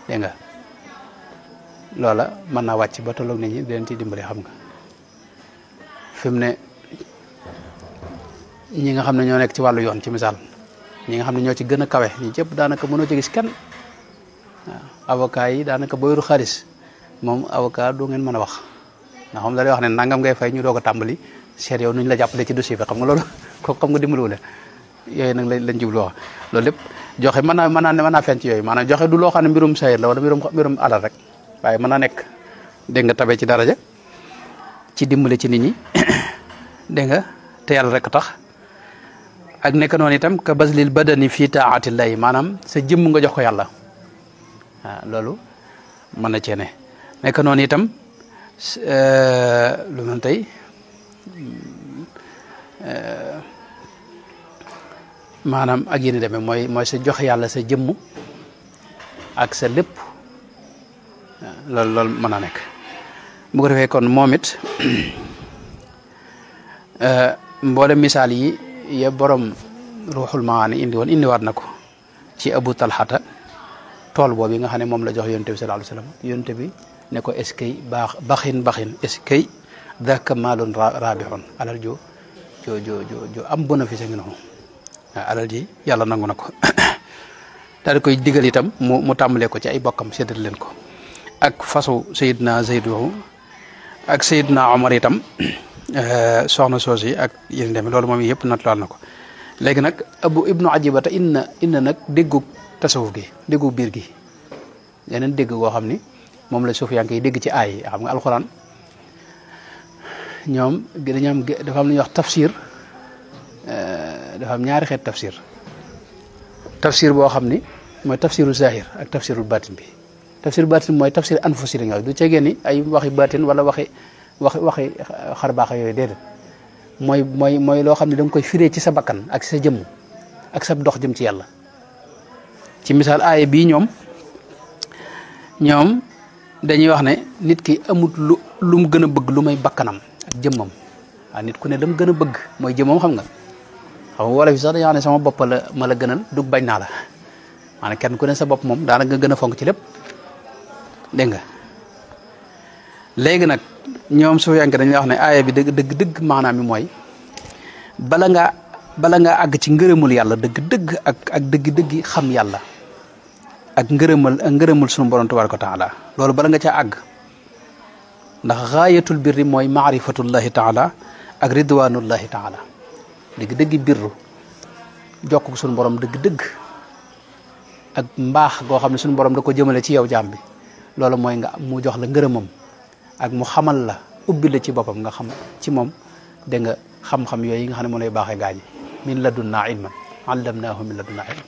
dégg nga loola mën naa wàcc ba tolloog nit ñi di leen ci dimbali xam nga fi mu ne ñi nga xam ne ñoo nekk ci wàllu yoon ci misaal ñi nga xam ne ñoo ci gën a kawe ñi cëpp daanaka mënoo ci gis kenn waaw avocat yi daanaka boo yoru xaalis moom avocat doo ngeen mën a wax ndax moom da lay wax ne nangam ngay fay ñu doog a tàmbali seet yow nuñ la jàppale ci dossier bi xam nga loolu kooku xam nga dimbaliwu leen yooyu nag lañ jublu wax loolu lépp joxe mën naa feeñ ci yooyu maanaam joxe du loo xam ne mbirum sayir la wala mbirum alal rek waaye mën naa nekk dégg nga tabe ci daraja ci dimbali ci nit ñi dégg nga te yàlla rek tax ak nekk noonu itam ka baslil badani fii taatillahi maanaam sa jëmm nga jox ko yàlla waaw loolu mën na cee ne nekk noonu itam lu mel tey maanaam ak yéen demee mooy sa jox yàlla sa jëmm ak sa lépp loolu mën na nekk bu ko defee kon moom it mboolem misaal yi ya borom ruuxul maani indiwaat na ko ci Abu Talhata tool boobu yi nga xam ne moom la jox yonte bi sallallahu alayhi wasallam yonte bi ne ko est-ce que baxin est-ce que daka maalun raabixoon alal jo am bénéfice ngi noonu waaw alal ji yàlla nangu na ko daal di koy digal itam mu tàmbalee ko ci ay bokkam séddal leen ko ak fasu Seydina Zeydu ak Seydina Omar itam soxna soos yi ak yéen demee loolu moom yëpp natlaal na ko léegi nag Abu Ibnu Ajibata inna nag déggu tasawuf gi déggu biir gi yeneen dégg goo xam ni moom la suuf yaa ngi koy dégg ci aay yi xam nga alxuraan ñoom dañu am dafa am lu ñuy wax tafsir dafa am ñaari xeet tafsir boo xam ni mooy tafsiru zahir ak tafsirul batin bi tafsir batin mooy tafsir anfusi la nga du cegee ni ay waxi batin wala waxi xarbaax yooyu déedéet mooy loo xam ne da nga koy firee ci sa bakkan ak sa jëmm ak sa dox jëm ci yàlla ci misaal aaya bii ñoom dañuy wax ne nit ki amut lu mu gën a bëgg lu may bakkanam ak jëmmam waaw nit ku ne lam gën a bëgg mooy jëmmam xam nga wala fi sax dañoo xam ne sama bopp ma la gënal dug bañ naa la maanaam kenn ku ne sa bopp moom daanaka nga gën a fonk ci lépp dégg nga léegi nag ñoom su yank dañuy wax ne aaya bi dëgg maanaam mi mooy bala nga àgg ci ngërëmul yàlla dëgg ak dëgg xam yàlla ak ngërëmul sunu borom tabaraka wa taala loolu bala nga caa àgg ndax gaayatul birri mooy maarifatullahi taala ak ridwanullahi taala dëgg birru jokk sunu borom dëgg ak mbaax goo xam ne sunu borom da ko jëmale ci yow jaam bi loolu mooy nga mu jox la ngërëmam ak mu xamal la ubbi la ci boppam nga xam ci moom dégg nga xam-xam yooyu nga xam ne moo lay baaxee gaañi min ladunnaa ilman allamnaahu min ladunnaa ilman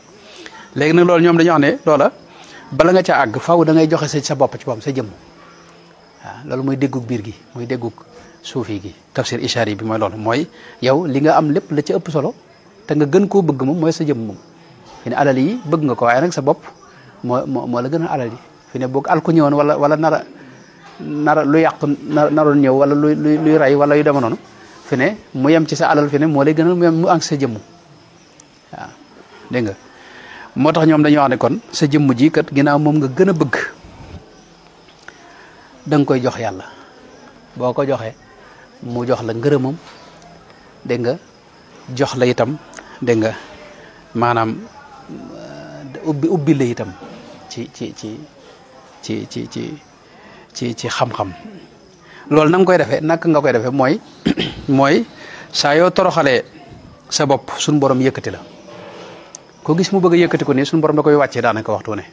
léegi nag loolu ñoom dañoo wax ne loola bala nga ca àgg faaw da ngay joxe sa bopp ci boppam sa jëmm waaw loolu mooy déggug biir gi mooy déggug suufi gi tafsir ishari bi mooy loolu mooy yow li nga am lépp la ca ëpp solo te nga gën koo bëgg moom mooy sa jëmm moom fi ne alal yi bëgg nga ko waaye nag sa bopp moo la gën a alal yi fi ne boog al ku ñëwoon wala nara lu yàqu naroon ñëw wala luy rey wala yu dema noonu fi ne mu yem ci sa alal fi ne moo lay gënal mu yem mu àgg sa jëmm waaw dégg nga moo tax ñoom dañuy wax ne kon sa jëmm ji kat ginnaaw moom nga gën a bëgg da nga koy jox yàlla boo ko joxee mu jox la ngërëmam dégg nga jox la itam dégg nga maanaam ubbi la itam ci xam-xam loolu na nga koy defee naka nga koy defee mooy saa yoo toroxalee sa bopp suñu borom yëkkati la koo gis mu bëgg a yëkkati ko nii suñu borom da koy wàccee daanaka waxtu ne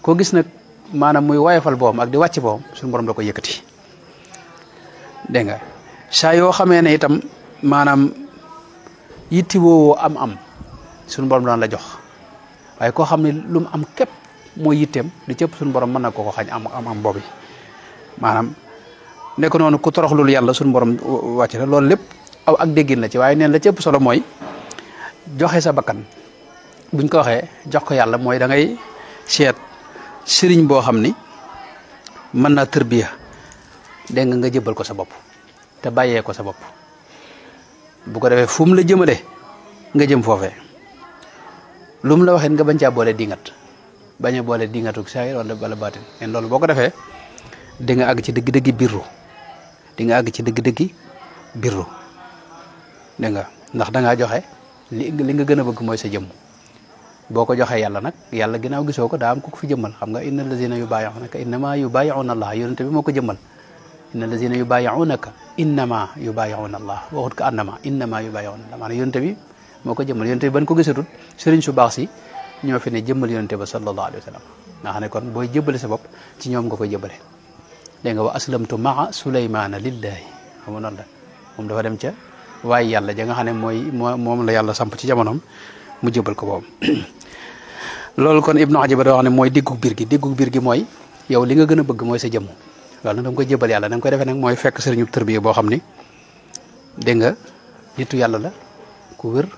koo gis nag maanaam muy woyofal boom ak di wàcc boom suñu borom da koy yëkkati dégg nga saa yoo xamee ne itam maanaam yitti woowoo am suñu borom daan la jox waaye koo xam ne lu mu am képp mooy yitteem di cëpp suñu borom mën na ko xañ am boobi maanaam nekk noonu ku toroxlul yàlla suñu borom wàcc la loolu lépp aw ak déggin la ci waaye neen la ci ëpp solo mooy joxe sa bakkan buñ ko waxee jox ko yàlla mooy da ngay seet sëriñ boo xam ni mën naa tërbiya dégg nga jëbbal ko sa bopp te bàyyee ko sa bopp bu ko defee fu mu la jëmale nga jëm foofee lu mu la waxee nga bañ caa boole dingat bañ a boole dingatuk saayir wala baatin en loolu boo ko defee di nga àgg ci dëgg-dëggi birru di nga àgg ci dëgg-dëggi birru dégg nga ndax da ngaa joxe li nga gën a bëgg mooy sa jëmm boo ko joxee yàlla nag yàlla ginnaaw gisoo ko daa am ku ko fi jëmmal xam nga inna allazina yubayi'unaka innama yubayi'una allah yonente bi moo ko jëmmal inna allazina yubayi'unaka innama yubayi'una allah waxut ko annama innama yubayi'una allah maanaam yonente bi moo ko jëmmal yonente bi ban ko gisatul sëriñ su baax si ñoo fi ne jëmmal yonente ba sallallahu alayhi wa sallam nga xam ne kon booy jëbbale sa bopp ci ñoom nga koy jëbbale dégg nga wa aslamtu maa sulaymana lillahi xam nga noonu la moom dafa dem ca waaye yàlla ja nga xam ne moom la yàlla samp ci jamonoom mu jëbal ko boobu loolu kon Ibnu Ajiba da wax ne mooy diggug biir gi mooy yow li nga gën a bëgg mooy sa jëmm loolu nag da nga koy jëbal yàlla da nga koy defee nag mooy fekk sëriñu tërbiya boo xam ni dégg nga nitu yàlla la ku wér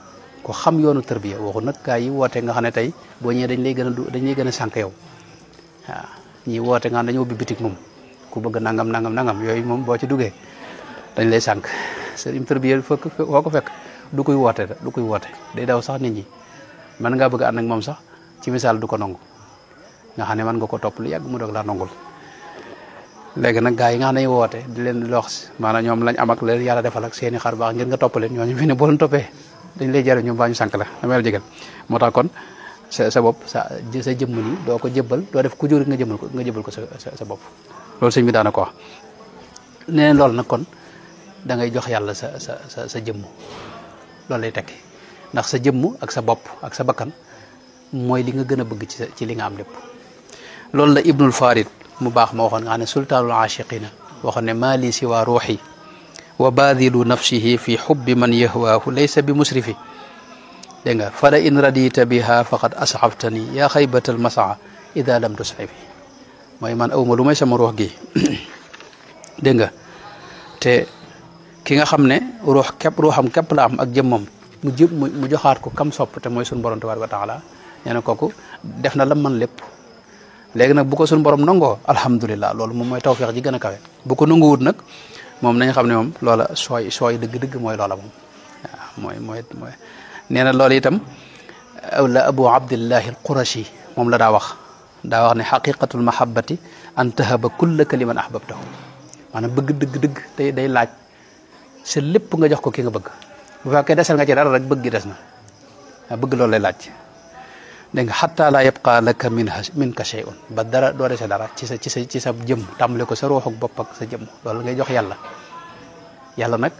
ko xam yoonu tërbiya waxu nag gaa yi woote nga xam ne tey boo ñëwee dañ lay gën a sànk yow waaw ñii woote nga xam dañoo ubbi bitik moom ku bëgg nangam yooyu moom boo ci duggee dañ lay sànk sëriñ tërbiya foo ko fekk du koy woote day daw sax nit ñi mën ngaa bëgg ànd ak moom sax ci misaal du ko nangu nga xam ne mën nga ko topp lu yàgg mu doog laa nangul léegi nag gaa yi nga xam ne woote di leen lox maanaam ñoom lañ am ak leen yàlla defal ak seeni xar baax ngir nga topp leen ñooñu fi ne boo leen toppee dañ lay jëriñ ñoom baa ñu sànk la dama la jégal moo tax kon sa bopp sa jëmm ni doo ko jëbbal doo def ku jur nga jëbbal ko sa bopp loolu sëñ bi daana ko wax nee loolu nag kon da ngay jox yàlla sa jëmm loolu lay tekki ndax sa jëmm ak sa bopp ak sa bakkan mooy li nga gën a bëgg ci li nga am lépp loolu la Ibnul Farid mu baax ma waxoon nga xam ne sultaanul aashiqina waxoon ne maa lii siwa ruuxi wa baadilu nafsihi fi xubbi man yahwaahu laysa bi musrifi dégg nga fala in radita biha faqad asxaftani yaa xaybatal masaa ida lam tusxifi mooy man awma lu may sama ruux gi dégg nga te ki nga xam ne ruuxam képp la am ak jëmmam mu joxaat ko kam sopp te mooy suñu borom tabaaraka wa taala nee na kooku def na la man lépp léegi nag bu ko suñu borom nangoo alhamdulilah loolu moom mooy tawfeex ji gën a kawe bu ko nanguwut nag moom nañ xam ne moom loola sooy dëgg-dëgg mooy loola moom waaw mooy nee na loolu itam la abu abdillahi al qurashi moom la daa wax ne xaqiqatul mahabbati an tahaba kullaka liman ahbabtahu maanaam bëgg dëgg-dëgg day laaj sa lépp nga jox ko ki nga bëgg bu fekkee desal nga ci dara rek bëgg gi des na bëgg loolu lay laaj dégg nga xatta la yabqa laka minka shay'un ba dara doo dese dara ci sa jëm tàmbale ko sa ruux ak bopp ak sa jëm loolu ngay jox yàlla nag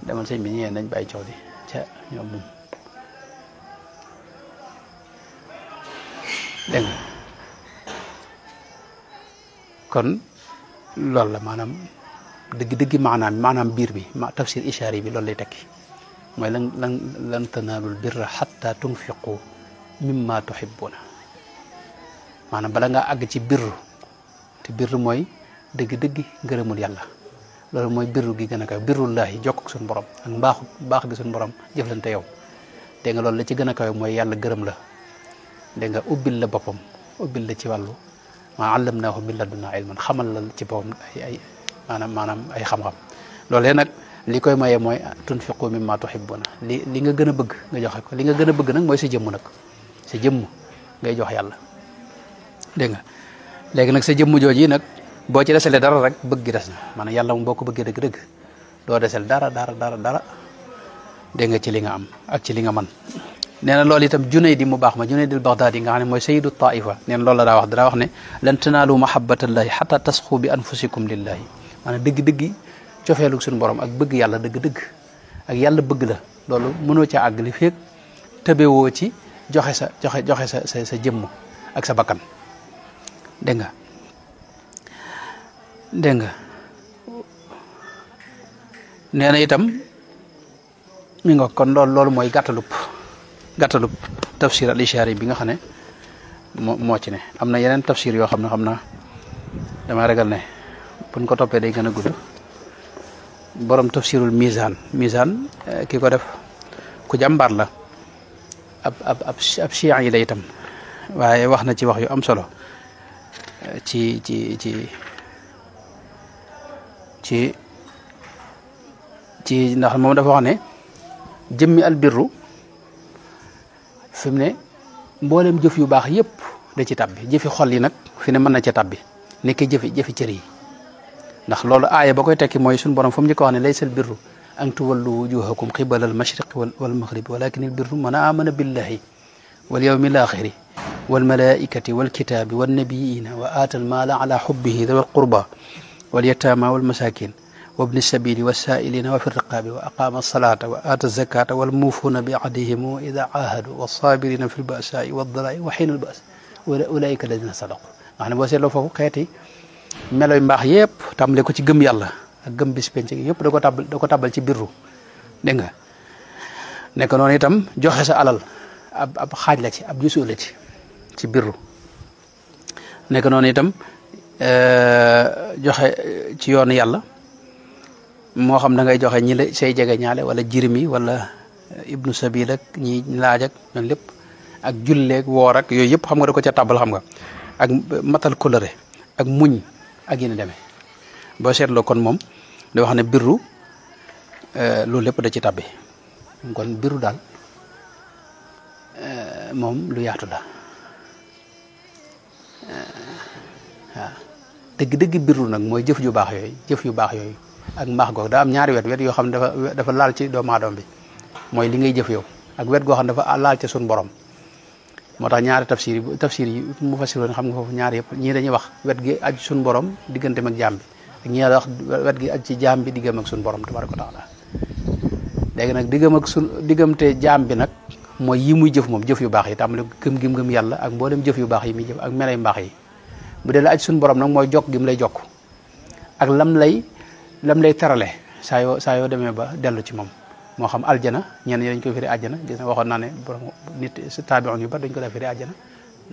demal sëñ bi ñëwee nañ bàyyi coow di ca ñoom moom dégg nga kon loolu la maanaam dëgg-dëgg maanaam biir bi tafsir ishaari bi loolu lay tekki mooy lan tanaalul birra xatta tunfiqu mimma tuhibbuna maanaam bala ngaa àgg ci birru te birru mooy dëgg-dëgg ngërëmul yàlla loolu mooy birru gi gën a kaw birrullahi jokk ak suñu borom ak baax gi suñu borom jëflante yow dégg nga loolu la ci gën a kaw mooy yàlla gërëm la dégg nga ubbil la boppam ubbil la ci wàllu maa allamnaahu min ladunnaa ilman xamal la ci boppam ay maanaam ay xam-xam loolee nag li koy maye mooy tunfiqu mimma tuhibbuna li nga gën a bëgg nga joxe ko li nga gën a bëgg nag mooy sa jëmm nag sa jëmm ngay jox yàlla dégg nga léegi nag sa jëmm jooji nag boo ci desalee dara rek bëgg gi des na maanaam yàlla moom boo ko bëggee dëgg-dëgg doo desel dara dégg nga ci li nga am ak ci li nga man nee na loolu itam Junayd mu baax ma Junayd al-Baghdadi nga xam ne mooy sayyidu taifa nee na loolu la daa wax ne lan tanaalu mahabbatallahi hatta tasxu bi anfusikum lillahi maanaam dëgg-dëgg cofeelu suñu borom ak bëgg yàlla dëgg-dëgg ak yàlla bëgg la loolu mënoo ca àgg li feeg tëbewoo ci joxe sa jëmm ak sa bakkan dégg nga nee na itam mi nga kon loolu mooy gàttalub tafsir al ishaari bi nga xam ne moo ci ne am na yeneen tafsir yoo xam ne dama ragal ne buñ ko toppee day gën a gudd borom tafsirul mizan ki ko def ku jàmbaar la ab chiites yi la itam waaye wax na ci wax yu am solo ci ndax moom dafa wax ne jëmmi albirru fi mu ne mboolem jëf yu baax yépp da ci tabbi jëfi xol yi nag fi ne mën na ca tabbi nekk jëfi cër yi ndax loolu aaya ba koy tekki mooy suñu borom fu mu ñu ko wax ne laysal birru an tuwallu wujuhakum qibala al mashriqi wal maghribi walakin al birru man amana billahi wal yawmil akhiri wal malaikati wal kitabi wan nabiyina wa aata al mala ala hubbihi dhawil qurba wal yatama wal masakin وابن السبيل والسائلين وفي الرقاب وأقام الصلاة وآتى الزكاة والموفون بعهدهم إذا عاهدوا والصابرين في البأساء والضراء وحين البأس أولئك الذين صدقوا nga xam ne boo seetloo foofu xeeti melo yu mbaax yëpp tàmbale ko ci gëm yàlla ak gëm bis penc yëpp da ko tabal ci birru dégg nga nekk noonu itam joxe sa alal ab xaaj la ci ab jusu la ci birru nekk noonu itam joxe ci yoonu yàlla moo xam da ngay joxe ñi la say jege ñaale wala jirimi wala ibnu sabil ak ñi laaj ak ñoom lépp ak julleeg woor ak yooyu yëpp xam nga da ko ca tàbbal xam nga ak matal kolëre ak muñ ak yéen demee boo seetloo kon moom da wax ne birru loolu lépp da ci tabbi kon birru daal moom lu yaatu la waaw dëgg-dëgg birru nag mooy jëf yu baax yooyu ak mbaax goog daa am ñaari wet yoo xam ne dafa laal ci doomu aadama bi mooy li ngay jëf yow ak wet goo xam ne dafa laal ci suñu borom moo tax ñaari tafsir yi mu fassiroon xam nga foofu ñaari yëpp ñii dañuy wax wet gi aju suñu borom digganteem ak jaam bi ak ñii wax wet gi aju ci jaam bi diggam ak suñu borom tabaraka wa taala léegi nag diggante jaam bi nag mooy yi muy jëf moom jëf yu baax yi tàmbale gëm yàlla ak mboolem jëf yu baax yi muy jëf ak melay mbaax yi bu dee la aju suñu borom nag mooy jokk gi mu lay jokk ak lam lay tarale saa yoo demee ba dellu ci moom moo xam aljana ñenn ñi dañ koy firi àjjana gis na waxoon naa ne borom nit taabi'un yu bari dañ ko daa firi àjjana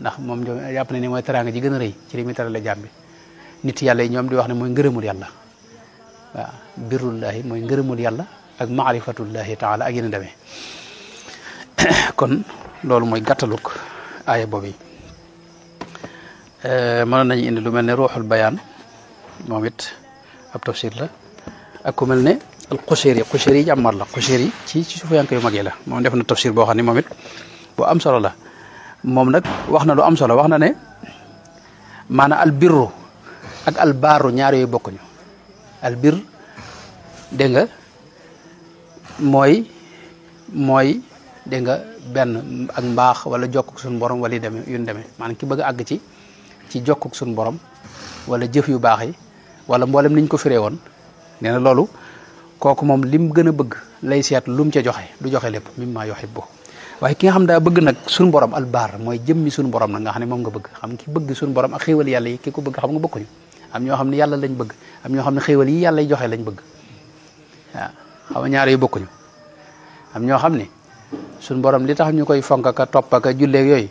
ndax moom jàpp na ni mooy teraanga ji gën a rëy ci li muy tarale jàmm bi nit yàlla yi ñoom di wax ne mooy ngërëmul yàlla waaw birrullahi mooy ngërëmul yàlla ak maarifatullahi taala ak yéen demee kon loolu mooy gàttaluk aaya boobu yi mënoon nañu indi lu mel ne ruuxul bayaan moom it ab tafsir la ak ku mel ne al Qushayri jàmmar la Qushayri ci suufiyanke yu mag yi la moom def na tafsir boo xam ne moom it bu am solo la moom nag wax na lu am solo wax na ne maanaam al birru ak al baaru ñaar yooyu bokkuñu al bir dégg nga mooy dégg nga benn ak mbaax wala jokkuk suñu borom wala yu demee maanaam ki bëgg a àgg ci jokkuk suñu borom wala jëf yu baax yi wala mboolem niñ ko firee woon nee na loolu kooku moom lim gën a bëgg lay seet lu mu ca joxe du joxe lépp mimma yuhibbu waaye ki nga xam daa bëgg nag suñu borom albaar mooy jëmmi suñu borom nag nga xam ne moom nga bëgg xam ki bëgg suñu borom ak xéewal yàlla yi ki ko bëgg xam nga bokkuñu am ñoo xam ne yàlla lañ bëgg am ñoo xam ne xéewal yi yàlla joxe lañ bëgg waaw xam nga ñaar yu bokkuñu am ñoo xam ne suñu borom li tax ñu koy fonk ka topp ka julleeg yooyu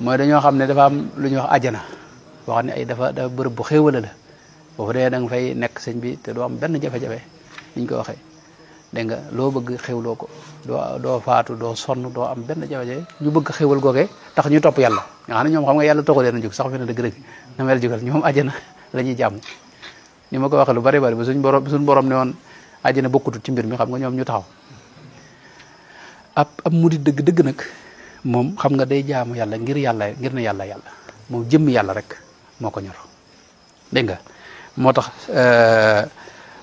mooy dañoo xam ne dafa am lu ñuy wax ajana boo xam ne ay dafa bërëb bu xéewala la boo fa dee da nga fay nekk sëñ bi te doo am benn jafe-jafe niñ ko waxee dégg nga loo bëgg xéwloo ko doo faatu doo sonn doo am benn jafe-jafe ñu bëgg xéwal googee tax ñu topp yàlla nga xam ne ñoom xam nga yàlla taxu leen a jóg sax fi ne dëgg-dëgg na mel jógal ñoom ajana la ñuy jàmm ni ma ko waxee lu bari bari ba suñ borom ne woon ajana bokkutut ci mbir mi xam nga ñoom ñu taxaw ab murid dëgg-dëgg nag moom xam nga day jaamu yàlla ngir ne yàlla moom jëmmi yàlla rek moo ko ñor dégg nga moo tax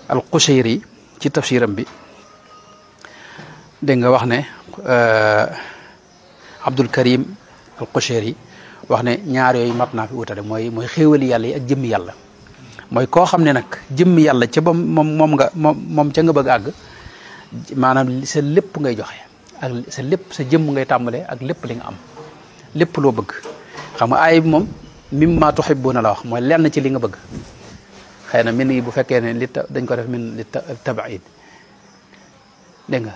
al-Qushayri ci tafsiram bi dégg nga wax ne Abdul Karim al-Qushayri wax ne ñaar yooyu mat naa fi wutale mooy xéewali yàlla yi ak jëmmi yàlla mooy koo xam ne nag jëmmi yàlla ca ba moom ca nga bëgg àgg maanaam sa lépp ngay joxe ak sa lépp sa jëmm ngay tàmbale ak lépp li nga am lépp loo bëgg xam nga aay bi moom mimma tuhibbuna la wax mooy lenn ci li nga bëgg xëy na min yi bu fekkee ne dañ ko def min li tabaid dégg nga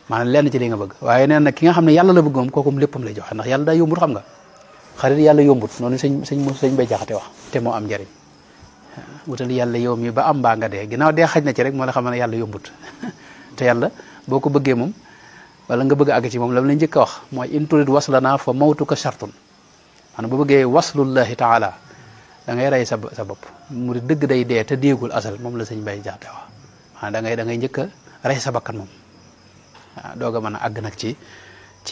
maanaam lenn ci li nga bëgg waaye nee na ki nga xam ne yàlla la bëgg moom kooku léppam lay joxe ndax yàlla daa yombut xam nga xarit yàlla yombut noonu sëñ bay jaxate wax te moo am njëriñ wutal yàlla yow mi ba am mbaa nga dee ginnaaw dee xaj na ci rek moo la xam ne yàlla yombut te yàlla boo ko bëggee moom wala nga bëgg a àgg ci moom la la njëkk a wax mooy in turid waslana fa mawtuka shartun maanaam bu bëggee waslullahi taala da ngay rey sa bopp mu di dëgg day dee te déegul asal moom la sëñ bay jaxate wax maanaam da ngay njëkk a rey sa bakkan moom waaw doog a mën a àgg nag ci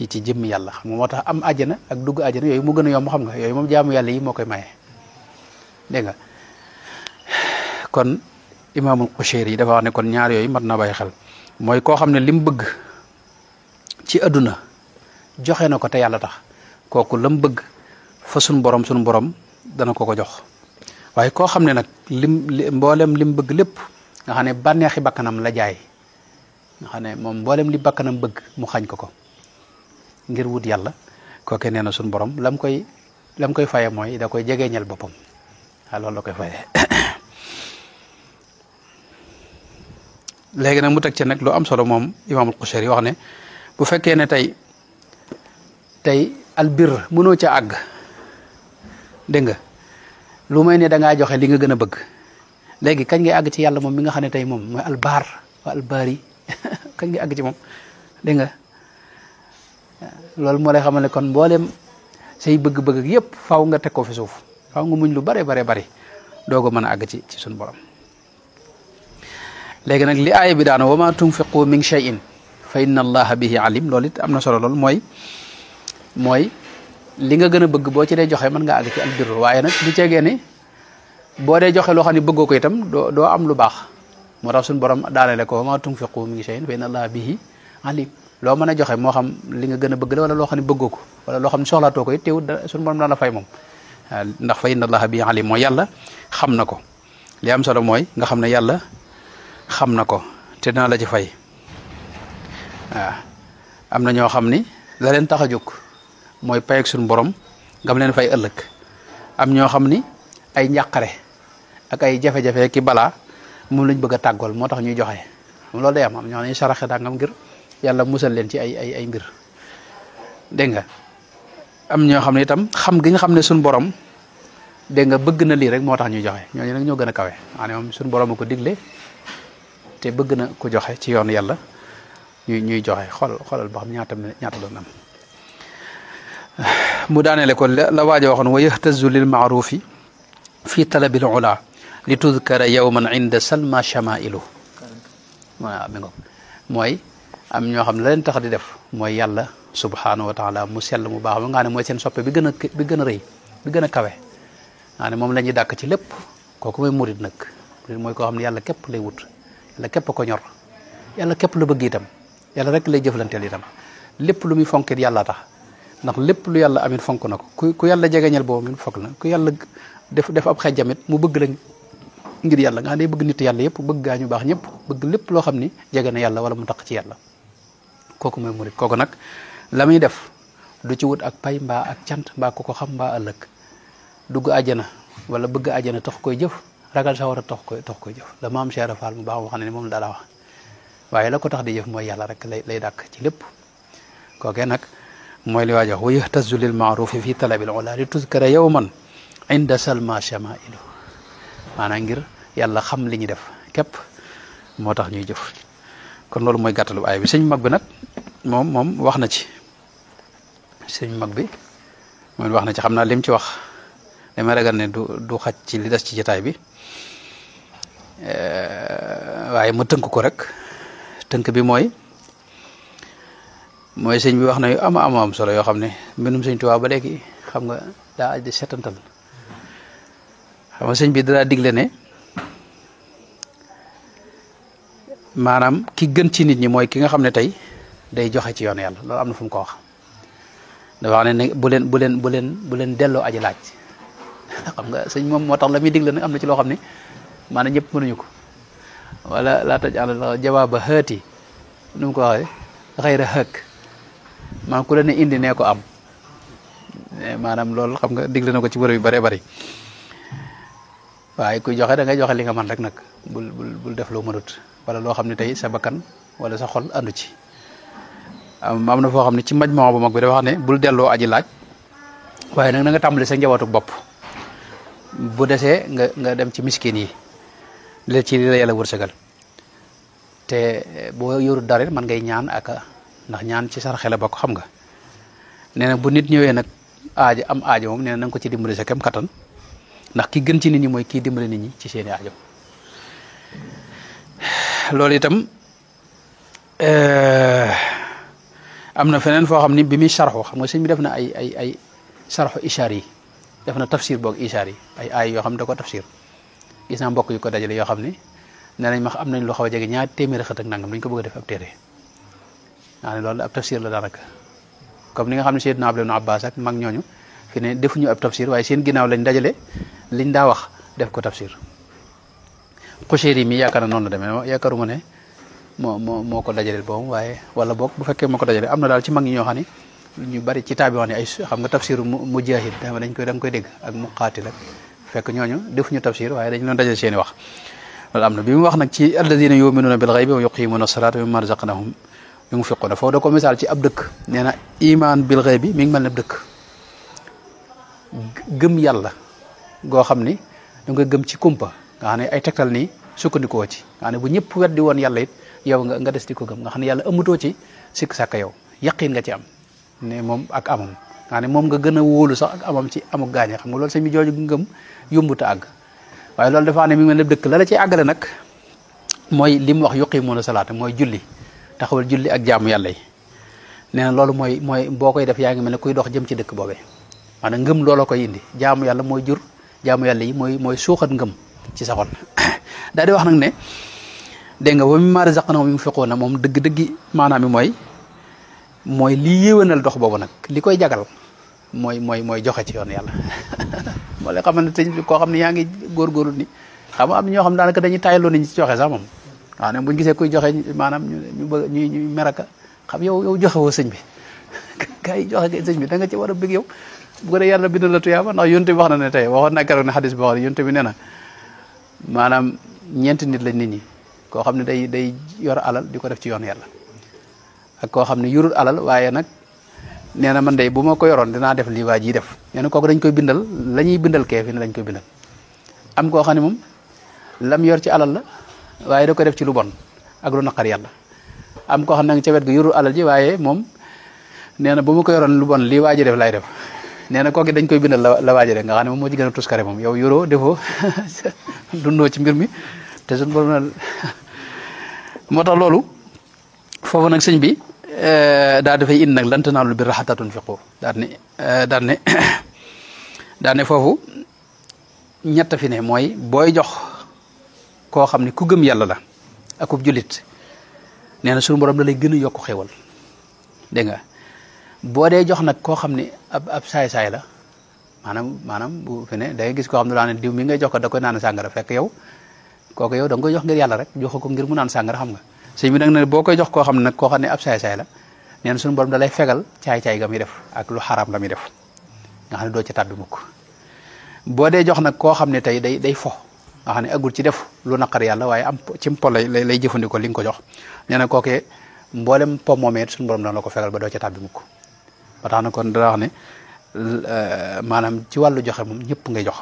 jëmmi yàlla xam nga moo tax am àjjana ak dugg àjjana yooyu mu gën a yomb xam nga yooyu moom jaamu yàlla yi moo koy maye dégg nga kon imaamul Qushayri yi dafa wax ne kon ñaar yooyu mat na bàyyi xel mooy koo xam ne li mu bëgg ci adduna joxe na ko te yàlla tax kooku lam bëgg fa suñ borom dana ko jox waaye koo xam ne nag mboolem lim bëgg lépp nga xam ne bànneexi bakkanam la jaay nga xam ne moom mboolem li bakkanam bëgg mu xañ ko ngir wut yàlla kooke nee na suñ borom lam koy faye mooy da koy jegeeñal boppam waaw loolu la koy faye léegi nag mu teg ci nag lu am solo moom imaamul Qushayri wax ne bu fekkee ne tey albir mënoo ca àgg dégg nga lu may ne da ngaa joxe li nga gën a bëgg léegi kañ ngay àgg ci yàlla moom mi nga xam ne tey moom mooy albaar wa albaari kañ ngay àgg ci moom dégg nga loolu moo lay xamal ne kon mboolem say bëgg-bëgg yëpp faaw nga teg ko fi suuf faaw nga muñ lu bare bari doog a mën a àgg ci suñu borom léegi nag li aaya bi daana wa ma tunfiqu min shay'in fa inna allaha bihi alim loolu it am na solo lool mooy li nga gën a bëgg boo ci dee joxe mën nga àgg ci albirru waaye nag du ceegee ne boo dee joxe loo xam ne bëggoo ko itam doo am lu baax moo tax suñu borom daanele ko wa ma tunfiqu min shay'in fa inna allaha bihi alim loo mën a joxe moo xam li nga gën a bëgg la wala loo xam ne bëggoo ko wala loo xam ne soxlaatoo ko it teewul suñu borom daan la fay moom ndax fa inna allaha bihi alim mooy yàlla xam na ko li am solo mooy nga xam ne yàlla xam na ko te dina la ci fay waaw am na ñoo xam ni la leen tax a jóg mooy pay ak suñu borom ngam leen fay ëllëg am ñoo xam ni ay njàqare ak ay jafe-jafe ki balaa moom lañ bëgg a tàggool moo tax ñuy joxe moom loolu day am ñoo xam ne saraxe dangam ngir yàlla musal leen ci ay mbir dégg nga am ñoo xam ne itam xam gi nga xam ne suñu borom dégg nga bëgg na lii rek moo tax ñuy joxe ñooñu nag ñoo gën a kawe maanaam moom suñu borom a ko digle te bëgg na ko joxe ci yoon yàlla ñuy joxe xoolal ba xam ñaata doon am mu daanele ko la waaja waxoon wa yahtazu lil maarufi fi talabil ula li tudkara yawman inda salma shamailu waaw mi ngo mooy am ñoo xam ne la leen tax di def mooy yàlla subhanahu wa taala mu sell mu baax ba nga ne mooy seen soppe bi gën a rëy bi gën a kawe nga ne moom la ñuy dàkk ci lépp kooku mooy murid nag murid mooy koo xam ne yàlla képp lay wut yàlla képp ko ñor yàlla képp la bëgg itam yàlla rek lay jëflanteel itam lépp lu muy fonkit yàlla tax ndax lépp lu yàlla amit fonk na ko ku yàlla jegeñal boobu min fonk na ku yàlla def ab xejjamit mu bëgg la ngir yàlla nga xam ne bëgg nit yàlla yëpp bëgg gaa ñu baax ñëpp bëgg lépp loo xam ni jege na yàlla wala mu taq ci yàlla kooku mooy murid kooku nag la muy def du ci wut ak pay mbaa ak cant mbaa ku ko xam mbaa ëllëg dugg àjjana wala bëgg àjjana tax koy jëf ragal sa war a tax koy jëf la maam Cheikh Fall mu baax moo xam ne moom dala wax waaye la ko tax di jëf mooy yàlla rek lay dàkk ci lépp kookee nag mooy li waa jox wa yahtazu lil maarufi fi talabil ula li tuzkara yawman inda salma shamailu maanaam ngir yàlla xam li ñuy def képp moo tax ñuy jëf kon loolu mooy gàttalu aay bi sëñ mag bi nag moom wax na ci sëñ mag bi moom wax na ci xam naa lim ci wax damay ragal ne du xaj ci li des ci jotaay bi waaye ma tënk ko rek tënk bi mooy sëñ bi wax na yu am solo yoo xam ne mbindum sëñ Tuubaa ba léegi xam nga daa aj di setantal xam nga sëñ bi daa digle ne maanaam ki gën ci nit ñi mooy ki nga xam ne tey day joxe ci yoon yàlla loolu am na fu mu ko wax dafa wax ne bu leen delloo aji laaj xam nga sëñ moom moo tax la muy digle nag am na ci loo xam ne maanaam ñëpp mënuñu ko wala laa taj àla jawaaba xëati nu mu ko waxee xëyra xëkk maanaam ku la ne indi nee ko am maanaam loolu xam nga digle na ko ci bërëb yu bëree bëri waaye kuy joxe da ngay joxe li nga man rek nag bul def loo mënut wala loo xam ne tey sa bakkan wala sa xol andu ci am na foo xam ne ci majmoo bu mag bi dafa wax ne bul delloo aji laaj waaye nag na nga tàmbali sa njabootu bopp bu desee nga dem ci miskin yi li ci li la yàlla wërsëgal te boo yorut dara man ngay ñaan ak ndax ñaan ci saraxe la bokk xam nga nee na bu nit ñëwee nag am aajo moom nee na nga ko ci dimbali sa kem kattan ndax ki gën ci nit ñi mooy kii dimbali nit ñi ci seeni aajo loolu itam am na feneen foo xam ni bi muy sarxu xam nga sëñ bi def na ay sarxu ishaar yi def na tafsir boog ishaar yi ay yoo xam ne da ko tafsir gis naa mbokk yu ko dajale yoo xam ne nee nañ ma am nañ lu xaw a jege ñaar téeméeri xët ak nangam dañ ko bëgg a def ab téere yaa ne loolu ab tafsir la daanaka comme ni nga xam ne Seydina Abdou ibn Abbas ak mag ñooñu fi ne defuñu ab tafsir waaye seen ginnaaw lañ dajale liñ daa wax def ko tafsir Qushayri mi yaakaar na noonu la demee yaakaaruma ne moo ko dajaleel boobu waaye wala boog bu fekkee moo ko dajalee am na daal ci mag ñi ñoo xam ne ñu bari ci taabi wax ne ay xam nga tafsir Mujaahid da nga koy dégg ak Muqaatil ak fekk ñooñu defuñu tafsir waaye dañu doon dajale seeni wax loolu am na bi mu wax nag ci alladina yuminuuna bil ghaybi wa yuqimuuna salaata wa mimmaa razaqnahum yunfiquuna foofu da ko misaal ci ab dëkk nee na iman bil ghaybi mi ngi mel ne dëkk gëm yàlla goo xam ni da nga gëm ci kumpa nga xam ne ay tegtal nii sukkandikoo ci nga xam ne bu ñëpp weddi woon yàlla it yow nga des di ko gëm nga xam ne yàlla amatoo ci sikk sàkk yow yaqin nga ci am ne moom ak amam nga xam ne moom nga gën a wóolu sax ak amam ci amuk gaañe xam nga loolu sëñ bi jooju ngëm yombuta àgg waaye loolu dafa ne mi ngi mel ne dëkk la ciy àggale nag mooy li mu wax yuqiimuuna salaata mooy julli taxawal julli ak jaamu yàlla yi nee na loolu mooy boo koy def yaa ngi mel ne kuy dox jëm ci dëkk boobee maanaam ngëm looloo koy indi jaamu yàlla mooy jur jaamu yàlla yi mooy suuxat ngëm ci sa xol daal di wax nag ne dégg nga wa mimmaa razaqnaahum yunfiquuna moom dëgg-dëggi maanaam mi mooy li yéwénal dox boobu nag li koy jagal mooy joxe ci yoon yàlla moo lay xamal ne tey koo xam ne yaa ngi góorgóorlu ni xam nga am ñoo xam daanaka dañuy tayaloo ni ñu ci joxe sax moom waaw ne buñ gisee kuy joxe maanaam ñu bëgg ñu meraka xam yow joxe woo sëñ bi gars yi joxe sëñ bi da nga ci war a bëgg yow bu ko dee yàlla bindal la tuyaaba ndax yonte bi wax na ne tey waxoon na keroog ne xadis boo xam ne yonte bi nee na maanaam ñeenti nit lañ nit ñi koo xam ne day yor alal di ko def ci yoon yàlla ak koo xam ne yurul alal waaye nag nee na man de bu ma ko yoroon dinaa def lii waa ji def nee na kooku dañ koy bindal la ñuy bindal kee fi ne lañ koy bindal am koo xam ne moom lam yor ci alal la waaye da ko def ci lu bon ak lu naqar yàlla am koo xam ne nag ca wet ga yurul alal ji waaye moom nee na bu ma ko yoroon lu bon lii waa ji def lay def nee na kooku dañ koy bindal la waa ji def nga xam ne moom moo ci gën a tuskare moom yow yoroo defoo dundoo ci mbir mi te suñ borom na moo tax loolu foofu nag sëñ bi daal dafay indi nag lan tanaalul birra hattaa tunfiqu daal ne foofu ñett fi ne mooy booy jox koo xam ne ku gëm yàlla la akub jullit nee na suñu borom da lay gën a yokk xéwal dégg nga boo dee jox nag koo xam ne ab saay-saay la maanaam bu fi ne da ngay gis koo xam ne daa ne diw mi ngay jox ko da koy naan sàngara fekk yow kooku yow da nga koy jox ngir yàlla rek jox ko ngir mu naan sàngara xam nga sëñ bi nag ne boo koy jox koo xam ne nag koo xam ne ab saay-saay la nee na suñu borom da lay fegal caay-caay ga muy def ak lu xaraam la muy def nga xam ne doo ca tàbbi mukk boo dee jox nag koo xam ne tey day fo nga xam ne agul ci def lu naqar yàlla waaye am ci mpo lay jëfandikoo li nga ko jox nee na kookee mboolem po moomee suñu borom dana la ko fegal ba doo ca tàbbi mukk ba tax na kon dana wax ne maanaam ci wàllu joxe moom ñëpp ngay jox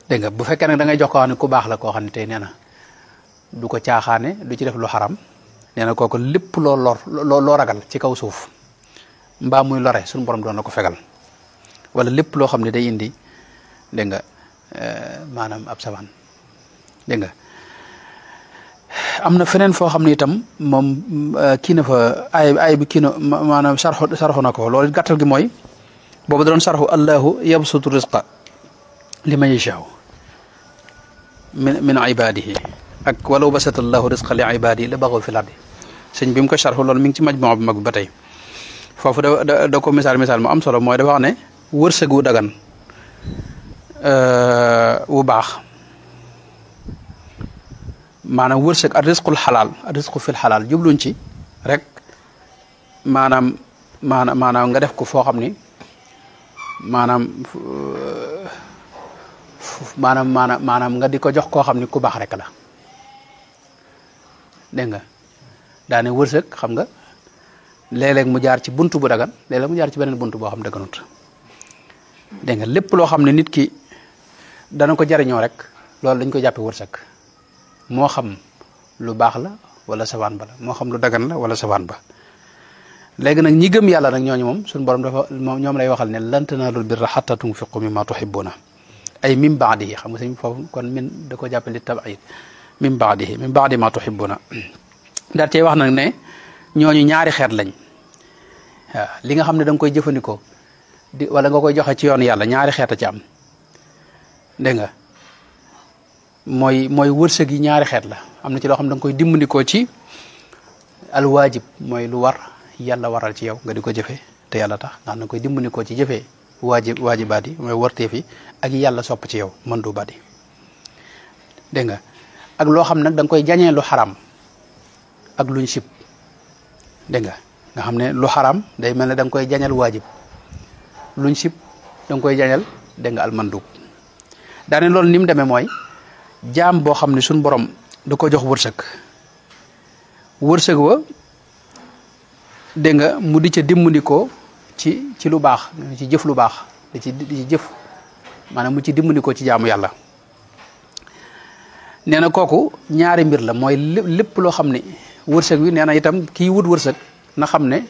dégg nga bu fekkee nag da ngay jox koo xam ne ku baax la koo xam ne tey nee na du ko caaxaane du ci def lu xaram nee na kooku lépp loo ragal ci kaw suuf mbaa muy lore suñu borom doon la ko fegal wala lépp loo xam ne day indi dégg nga maanaam ab savaan dégg nga am na feneen foo xam ne itam moom kii na fa ay bi kii na maanaam sarxu na ko loolu gàttal gi mooy boobu da doon sarxu allahu yabsutu risqa liman yashaa min ibadihi ak walaw basata allahu risqa li ibadihi la baxaw fil ardi sëñ bi mu ko sarxu loolu mi ngi ci majmu bu mag bi ba tey foofu da ko misaal mu am solo mooy dafa wax ne wërsëg wu dagan wu baax maanaam wërsëg ak risqul xalaal ak risqu fil xalaal jubluñ ci rek maanaam nga def ko foo xam ni maanaam nga di ko jox koo xam ni ku baax rek la dégg nga daane wërsëg xam nga léeg-léeg mu jaar ci buntu bu dagan léeg-léeg mu jaar ci beneen buntu boo xam daganut dégg nga lépp loo xam ne nit ki dana ko jariñoo rek loolu dañ ko jàppe wërsëg moo xam lu baax la wala sawaan ba la moo xam lu dagan la wala sawaan ba léegi nag ñi gëm yàlla nag ñooñu moom suñu borom dafa ñoom lay waxal ne lan tanaalul birra hattaa tunfiqu mimmaa tuhibbuuna ay min baadihi xam nga sëñ foofu kon min da ko jàppe li tabaid min baadi maa tuhibbuuna daal cey wax nag ne ñooñu ñaari xeet lañ waaw li nga xam ne da nga koy jëfandikoo wala nga koy joxe ci yoon yàlla ñaari xeet a ci am dégg nga mooy wërsëg yi ñaari xeet la am na ci loo xam ne da nga koy dimbandikoo ci alwaajib mooy lu war yàlla waral ci yow nga di ko jëfee te yàlla tax nga xam ne koy dimbandikoo ci jëfee waajibaat yi mooy warteef yi ak yàlla sopp ci yow mandubaat yi dégg nga ak loo xam nag da nga koy jañee lu xaram ak luñ sib dégg nga xam ne lu xaram day mel ne da nga koy jañal waajib luñ sib da nga koy jañal dégg nga almandub daane loolu ni mu demee mooy jaam boo xam ne suñ borom da ko jox wërsëg wa dégg nga mu di ca dimbandikoo ci lu baax ci jëf lu baax di ci jëf maanaam mu ci dimbandikoo ci jaamu yàlla nee na kooku ñaari mbir la mooy lépp loo xam ne wërsëg wi nee na itam kii wut wërsëg na xam ne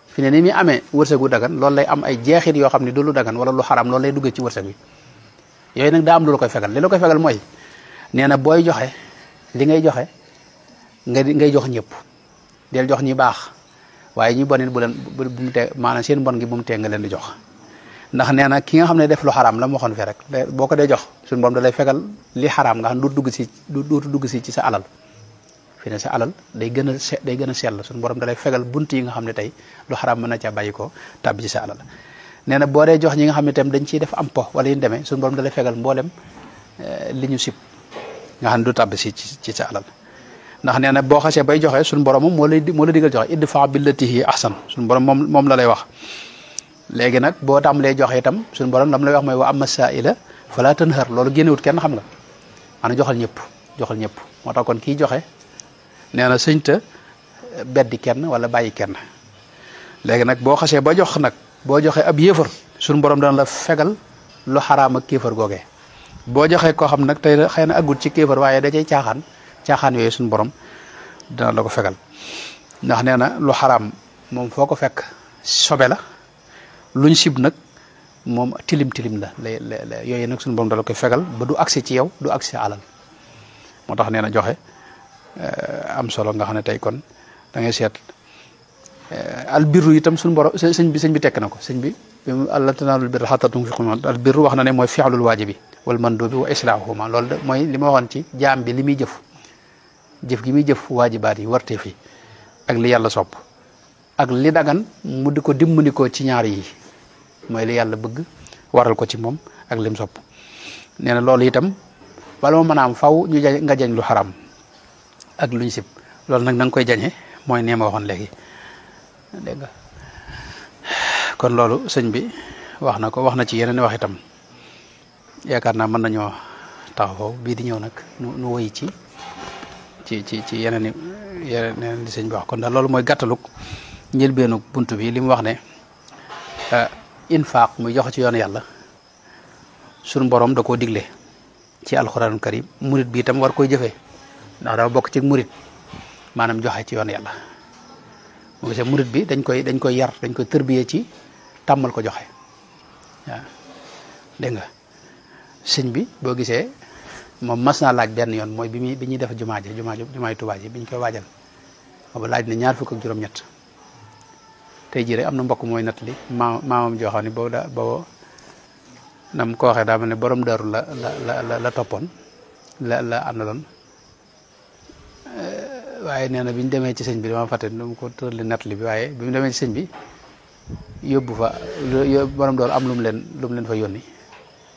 fi ne ni muy amee wërsëg wu dagan loolu lay am ay jeexit yoo xam ne du lu dagan wala lu xaraam loolu lay duggee ci wërsëg wi yooyu nag daa am lu la koy fegal li la koy fegal mooy nee na booy joxe li ngay joxe ngay jox ñëpp del jox ñi baax waaye ñi bon it bu mu tee maanaam seen bon gi bu mu tee nga leen di jox ndax nee na ki nga xam ne def lu xaraam la mu waxoon fi rek boo ko dee jox suñu borom da lay fegal li xaraam nga xam du dugg si ci sa alal fi ne sa alal day gën a sell suñu borom da lay fegal bunt yi nga xam ne tey lu xaraam mën na caa bàyyi ko tàbbi ci sa alal nee na boo dee jox ñi nga xam ne tam dañ ciy def am po wala yu demee suñu borom da lay fegal mboolem li ñu sib nga xam ne du tàbbi ci sa alal ndax nee na boo xasee bay joxe suñu borom moom moo la digal joxe idfa billati hi ahsan suñu borom moom la lay wax léegi nag boo tàmbalee joxe itam suñu borom lam lay wax mooy wa amma saa'ila fala tanhar loolu génnewut kenn xam nga maanaam joxal ñëpp moo tax kon kii joxe nee na sëñ ta beddi kenn wala bàyyi kenn léegi nag boo xasee ba jox nag boo joxe ab yéefar suñu borom dana la fegal lu xaraam ak kéefar googee boo joxee koo xam nag tey xëy na aggut ci kéefar waaye da cay caaxaan yooyu suñu borom dana la ko fegal ndax nee na lu xaraam moom foo ko fekk sobe la luñ sib nag moom tilim la yooyu nag suñu borom dala koy fegal ba du agsi ci yow du agsi ci alal moo tax nee na joxe am solo nga xam ne tey kon da ngay seet albirru itam suñu borom sëñ bi tekk na ko sëñ bi lan tanaalul birra hattaa tunfiqu al birru wax na ne mooy fi'lul waajibi wal mandubi wa islaahuhuma loolu de mooy li ma waxoon ci jaam bi li muy jëf gi muy jëf waajibaat yi warte fi ak li yàlla sopp ak li dagan mu di ko dimbandikoo ci ñaar yi mooy li yàlla bëgg waral ko ci moom ak lim sopp nee na loolu itam bala ma mën a am faw ñu nga jañ lu xaram ak luñ sib loolu nag na nga koy jañe mooy nee ma waxoon léegi dégg nga kon loolu sëñ bi wax na ko wax na ci yeneen wax itam yaakaar naa mën nañoo taxaw foofu bii di ñëw nag nu woy ci yeneen di sëñ bi wax kon daal loolu mooy gàttaluk njëlbeenu bunt bi li mu wax ne infaq muy joxe ci yoonu yàlla suñu borom da koo digle ci alxuraanul karim murit bi itam war koy jëfee ndax dafa bokk ci murit maanaam joxe ci yoonu yàlla mu gisee murit bi dañ koy yar dañ koy tërbiyee ci tàmmal ko joxe waaw dégg nga sëñ bi boo gisee moom mas naa laaj benn yoon mooy bi ñuy def jumaay Tuubaa ji bi ñu koy waajal booba laaj na 27 tey jii rek am na mbokk mooy nattali maamam joo xam ne boobu nam ko waxee daa mel ne borom daaru la toppoon la àndaloon waaye nee na bi ñu demee ci sëñ bi dama fàtte dama ko tërali nattali bi waaye bi mu demee ci sëñ bi yóbbu fa borom daaru am lu mu leen fa yónni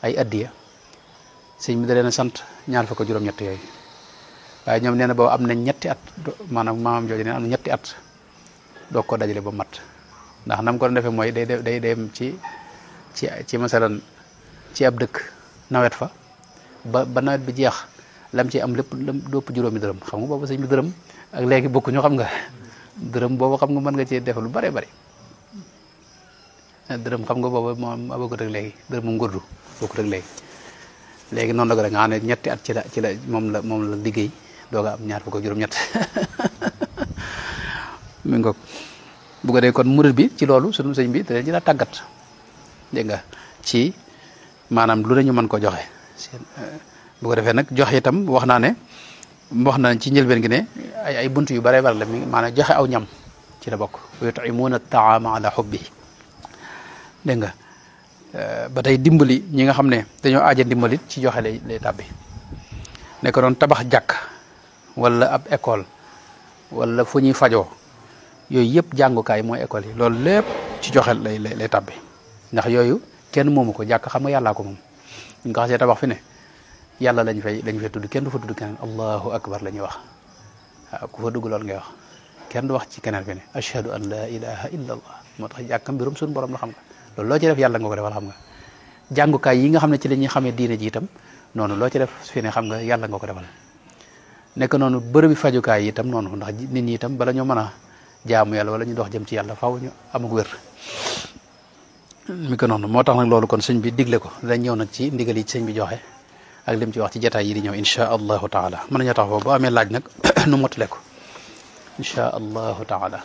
ay addiya sëñ bi da leen a sant 27 yooyu waaye ñoom nee na boobu am na ñetti at maanaam maamam jooju nee na am na ñetti at doog ko dajale ba mat ndax nam ko doon defee mooy day dem ci masalan ci ab dëkk nawet fa ba nawet bi jeex lam ci am lépp juróomi dërëm xam nga boobu sëñ bi dërëm ak léegi bokkuñu xam nga dërëm boobu xam nga mën nga cee def lu bare bari dërëm xam nga boobu moom bokkut ak léegi dërëm mu ngurdu bokkut ak léegi noonu la ko rek nga xam ne ñetti at ci la moom la liggéey dooga am 27 mi ngoog bu ko dee kon murid bi ci loolu sunu sëñ bi da ci la tàggat dégg nga ci maanaam lu nañu mën ko joxe bu ko defee nag joxe itam wax na ci njëlbeen gi ne ay bunt yu bare bare la mi maanaam joxe aw ñam ci la bokk wa yut'imuuna at-ta'aama ala hubbihi dégg nga ba tey dimbali ñi nga xam ne dañoo aaja dimbalit ci joxe lay tàbbi ne ko doon tabax jàkk wala ab école wala fu ñuy fajoo yooyu yëpp jàngukaay mooy école yi loolu lépp ci joxe lay tàbbi ndax yooyu kenn moomu ko jàkk xam nga yàllaa ko moom ñu ko xasee tabax fi ne yàlla lañ fay tudd kenn du fa tudd keneen allahu akbar la ñuy wax waaw ku fa dugg loolu ngay wax kenn du wax ci keneen fi ne ashhadu an la ilaha illa allah moo tax jàkka mbirum suñu borom la xam nga loolu loo ci def yàlla nga ko defal xam nga jàngukaay yi nga xam ne ci la ñuy xamee diine ji itam noonu loo ci def fi ne xam nga yàlla nga ko defal nekk noonu bërëbi fajukaay yi itam noonu ndax nit ñi itam bala ñoo mën a jaamu yàlla wala ñu dox jëm ci yàlla faaw ñu amug wér mi ko noonu moo tax nag loolu kon sëñ bi digle ko dañ ñëw nag ci ndigal yi sëñ bi joxe ak lim ci wax ci jataay yi di ñëw insha allahu taala mën nañoo tax foofu boo amee laaj nag nu motale ko insha allahu taala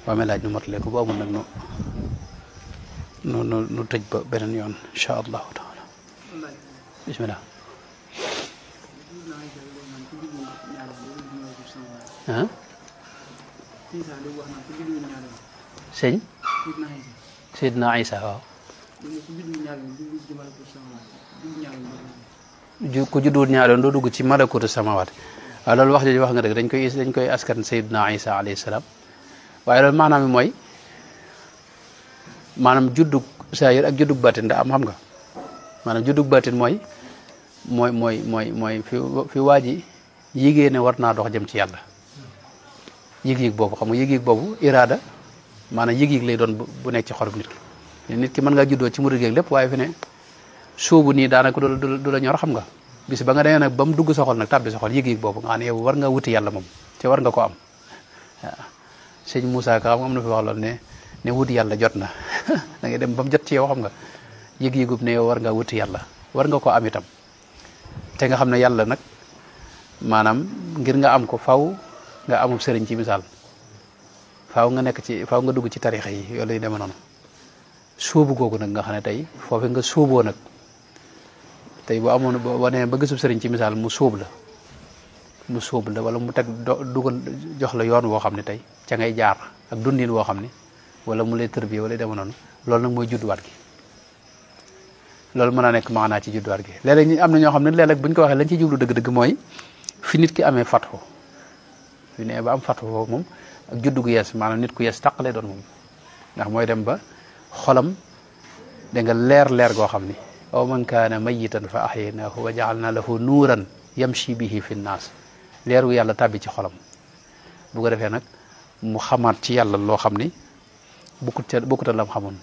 boo amee laaj nu motale ko bu amul nag nu tëj ba beneen yoon insha allahu taala bismillah sëñ Seydina Isa waaw ku judduwul ñaaroon doo dugg ci malakutu samawaat waaw loolu wax jooju wax nga dëgg dañ koy askan Seydina Isa alayhi salaam waaye loolu maanaam mi mooy maanaam juddug saayir ak juddug baatin da am xam nga maanaam juddug baatin mooy fi waa ji yégée ne war naa dox jëm ci yàlla yëg-yëg boobu xam nga yëg-yëg boobu iraada maanaam yëg-yëg lay doon bu nekk ci xolub nit ki mën ngaa juddoo ci murid geeg lépp waaye fi ne sóobu nii daanaka du la ñor xam nga bis ba nga demee nag ba mu dugg sa xol nag tàbbi sa xol yëg-yëg boobu nga xam ne yow war nga wuti yàlla moom te war nga ko am waaw sëñ Moussa Ka xam nga am na fi wax loolu ne wuti yàlla jot na da ngay dem ba mu jot ci yow xam nga yëg-yëgub ne yow war nga wuti yàlla war nga ko am itam te nga xam ne yàlla nag maanaam ngir nga am ko faw nga amub sëriñ ci misaal faaw nga dugg ci tarixa yi yooyu lay deme noonu sóobu googu nag nga xam ne tey foofu nga sóoboo nag tey boo amoon boo nee ba gisub sëriñ ci misaal mu sóob la wala mu teg dugal jox la yoon woo xam ne tey ca ngay jaar ak dundin woo xam ne wala mu lay tërbiye wala deme noonu loolu nag mooy judduwaat gi loolu mën naa nekk maanaa ci judduwaat gi léeg-léeg ñu am na ñoo xam ne léeg-léeg bu ñu ko waxee lañ ci jublu dëgg-dëgg mooy fi nit ki amee fatxu fi ne ba am fatxu foofu moom ak juddu gu yees maanaam nit ku yees tàq lay doon moom ndax mooy dem ba xolam da nga leer goo xam ni aw man kaana mayitan fa ahyaynaahu wa ja'alna lahu nuuran yamshi bihi fi nnaas leer gu yàlla tàbbi ci xolam bu ko defee nag mu xamaat ci yàlla loo xam ni bokkut ak lam xamoon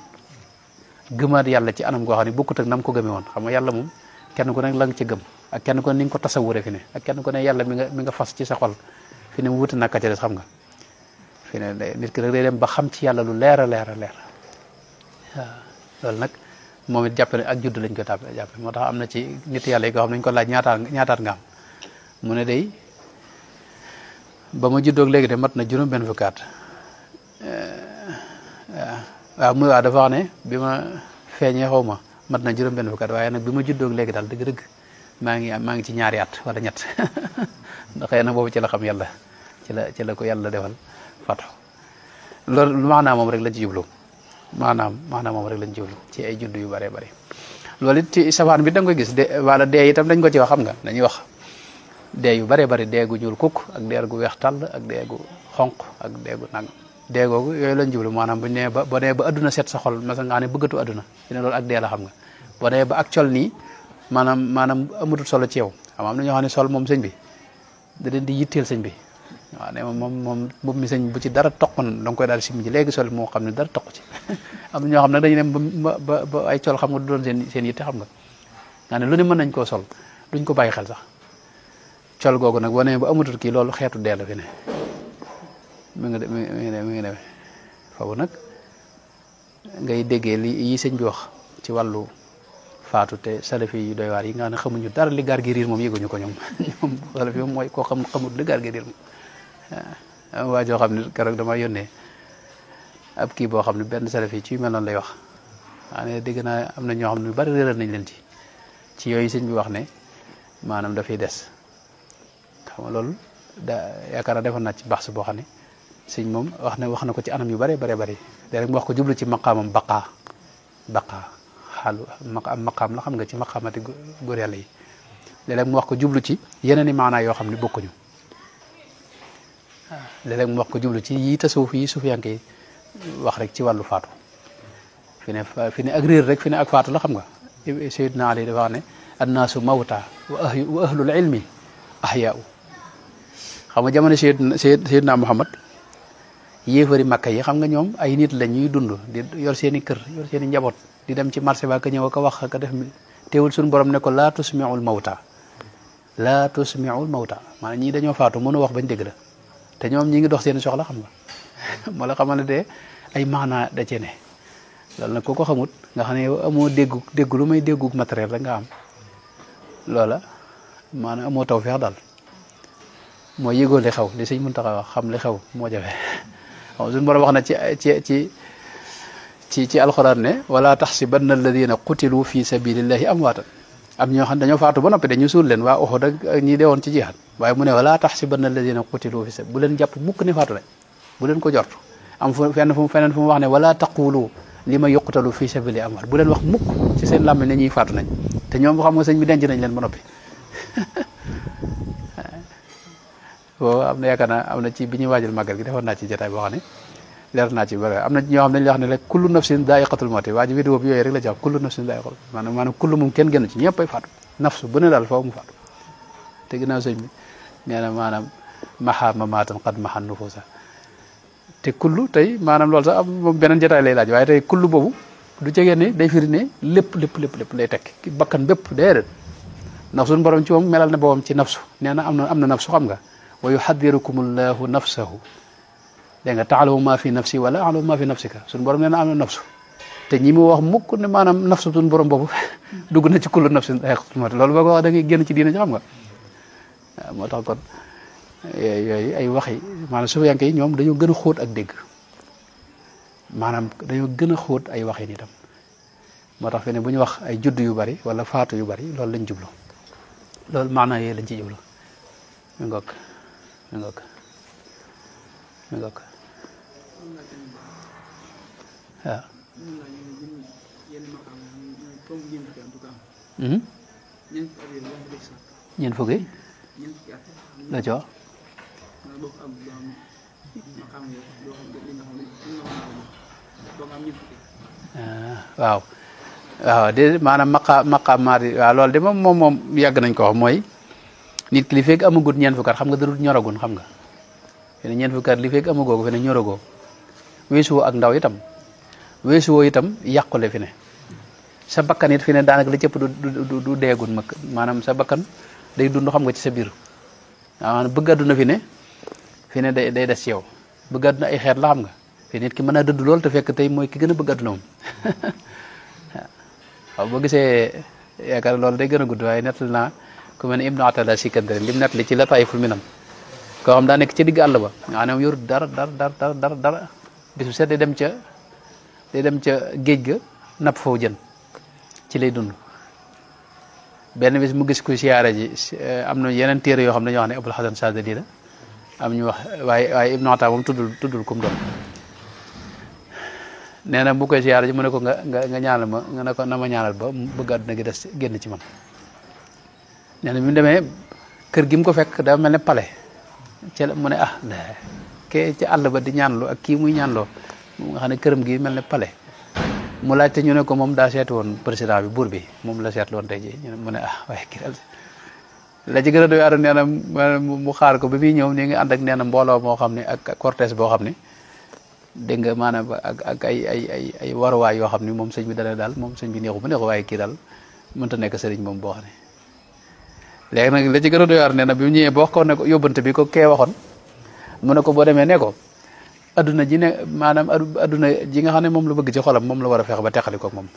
gëmaat yàlla ci anam goo xam ne bokkut ak nam ko gëmee woon xam nga yàlla moom kenn ku ne la nga ci gëm ak kenn ku ne ni nga ko tasawure fi ne ak kenn ku ne yàlla mi nga fas ci sa xol fi ne mu wuti naka ca des xam nga fi ne nit ki rek day dem ba xam ci yàlla lu leer a leer waaw loolu nag moom it jàpp ne ak judd lañ ko jàppe moo tax am na ci nit yàlla yi koo xam ne dañu ko laaj ñaataat nga am mu ne day ba ma juddoog léegi de mat na juróom benn fukki at waaw dafa wax ne bi ma feeñee xaw ma mat na juróom benn fukki at waaye nag bi ma juddoog léegi daal dëgg-dëgg maa ngi ci ñaari at wala ñett ndax xëy na boobu ci la xam yàlla ci la ko yàlla defal fatu loolu maanaam moom rek lañ ci jublu maanaam moom rek lañ ci jublu ci ay judd yu bëree bëri loolu it ci safaan bi da nga koy gis wala dee itam dañ ko ci wax xam nga dañuy wax dee yu bëree bëri dee gu ñuul kukk ak dee gu weex tàll ak dee gu xonq ak dee gu nag dee googu yooyu lañ jublu maanaam buñ nee ba boo nee ba adduna set sa xol masa nga ne bëggatu adduna fi ne loolu ak dee la xam nga boo nee ba ak col nii maanaam amatul solo ci yow am na ñoo xam ne sol moom sëñ bi da leen di yitteel sëñ bi waaw ne moom mbubb mi sëñ bu ci dara toq na da nga koy daal sim ji léegi sol moo xam ne dara toq ci am na ñoo xam ne dañu dem ba ay col xam nga du doon seen yitte xam nga ne lu ne mën nañ koo sol duñ ko bàyyi xel sax col googu nag boo nee ba amatul kii loolu xeetu dee la fi ne mi ngi demee foofu nag ngay déggee yi sëñ bi wax ci wàllu faatu te salafi yi doy waar yi nga xam ne xamuñu dara li gaar gi riir moom yëguñu ko ñoom salafi moom mooy koo xamul li gaar gi riir moom waa joo xam ne keroog dama yónnee ab kii boo xam ne benn salafi ci mel noonu lay wax ne dégg naa am na ñoo xam ne bari réeral nañ leen ci yooyu sëñ bi wax ne maanaam dafay des xam nga loolu yaakaar naa defoon naa ci baax boo xam ne sëñ moom wax na ko ci anam yu bare bari de rek mu wax ko jublu ci maqaamam baqaa xaalu maqaam la xam nga ci maqaamati góor yàlla yi léeg-léeg mu wax ko jublu ci yeneen i maanaa yoo xam ne bokkuñu léeg-léeg mu wax ko jublu ci yi tasawuf yi sufiyanke yi wax rek ci wàllu faatu fi ne ak réer rek fi ne ak faatu la xam nga Seydina Ali dafa wax ne annaasu mawta wa ahlul ilmi ahyaau xam nga jamono Seydina Muhammad yéefari Makka yi xam nga ñoom ay nit la ñuy dund di yor seen i kër yor seen i njaboot di dem ci marché ba ka ñëw ko wax ka def teewul suñu borom ne ko laa tusmiul mawta maanaam ñii dañoo faatu mënu wax bañ dégg la te ñoom ñi ngi dox seen soxla xam nga moo la xamal ne de ay maanaa da cee ne loolu nag ku ko xamut nga xam ne amoo dégg lu may déggu matériel rek nga am loola maanaam amoo taw feex daal mooy yëgoo li xew li sëñ Muntaxa wax xam li xew moo jafe waaw suñu borom wax na ci alxuraan ne wala taxsibanna alladina qutilu fi sabilillahi amwaatan am ñoo xam dañoo faatu ba noppi dañu suul leen waa Uhud ak ñi deewoon ci jihaad waaye mu ne wala taxsibanna alladina qutilu fi sabil bu leen jàpp mukk ne faatu lañ bu leen ko jortu am feneen fu mu wax ne wala taqulu li ma yuqtalu fi sabili amwaat bu leen wax mukk ci seen làmmiñ ne ñuy faatu nañ te ñoom xam nga sëñ bi denc nañ leen ba noppi boobu am na yaakaar naa am na ci bi ñuy waajal màggal gi defoon naa ci jotaay boo xam ne leer naa ci bëri am na ñoo xam ne dañuy wax ne rek kullu nafsin daa'iqatul mawt waa ji vidéo bi yooyu rek la jàpp kullu nafsin daa'iqatul maanaam kullu moom kenn génn ci ñëpp ay faatu nafsu bu ne daal faaw mu faatu te ginnaaw sëñ bi nee na maanaam maxa mamaatan qad maxa nufuusa te kullu tey maanaam loolu sax moom beneen jotaay lay laaj waaye tey kullu boobu du jegee ne day firi ne lépp lay tekki bakkan bépp déedéet ndax suñu borom ci moom melal na boobam ci nafsu nee na am na nafsu xam nga wa yuhaddirukumullahu nafsahu dégg nga taalamu maa fi nafsi wala alamu maa fi nafsika suñu borom nee na am na nafsu te ñi mu wax mukk ne maanaam nafsu suñu borom boobu dugg na ci kullu nafsin daa'iqatul mawt loolu boo ko wax da ngay génn ci diina ci xam nga waaw moo tax kon yooyu ay wax yi maanaam sufiyanke yi ñoom dañoo gën a xóot ak dégg maanaam dañoo gën a xóot ay wax yi nitam moo tax fi ne bu ñu wax ay judd yu bari wala faatu yu bari loolu lañ jublu loolu maanaam yooyu lañ ci jublu mi ngoog waaw ñeent fukki la ci wax waaw waaw de maanaam maqaamaat yi waaw loolu de moom yàgg nañ ko wax mooy nit ki li fekk amagut ñeent fukki at xam nga darut ñoragun xam nga fi ne ñeent fukki at li fekk amagoo ko fi ne ñoragoo weesuwoo ak ndaw itam weesuwoo itam yàqule fi ne sa bakkan it fi ne daanaka la cëpp du deegun mag maanaam sa bakkan day dund xam nga ci sa biir waaw maanaam bëgg àdduna fi ne day des ci yow bëgg àdduna ay xeet la xam nga fi nit ki mën a dëdd lool te fekk tey mooy ki gën a bëgg àdduna moom waaw boo gisee yaakaar loolu day gën a gudd waaye nettali naa ku mel ne Ibnu Atala Sikandari lim nettali ci la Taayiful Minam koo xam daa nekk ci digg àll ba nga xam ne yorut dara bisu set day dem ca géej ga napp foofu jën ci lay dund benn bis mu gis ku siyaare ji am na yeneen téere yoo xam ne dañoo wax ne Abul Hasan Saadili la am ñu wax waaye Ibnu Atala moom tuddul kum doon nee na bu koy siyaare ji mu ne ko nga ñaanal ma nga ne ko na ma ñaanal ba bëgg àdduna gi des génn ci man nee na bi mu demee kër gi mu ko fekk dafa mel ne palais ci mu ne ke ci àll ba di ñaanloo ak kii muy ñaanloo nga xam ne këram gi mel ne palais mu laajte ñu ne ko moom daa seeti woon président bi buur bi moom la seetlu woon tey ji mu ne waaye kii la ci gën a doy waar nee na mu xaar ko ba muy ñëw ni nga ànd ak nee na mbooloo moo xam ne ak cortège boo xam ne dégg nga maanaam ak ay waruwaay yoo xam ne moom sëñ bi dana daal moom sëñ bi neexu waaye kii daal mënta nekk sëriñ moom boo xam ne léegi nag la ci gën a doy waar nee na bi mu ñëwee ba wax ko ne ko yóbbante bi ko kee waxoon mu ne ko boo demee ne ko adduna ji ne maanaam adduna ji nga xam ne moom la bëgg ci xolam moom la war a fexe ba teqali ko moom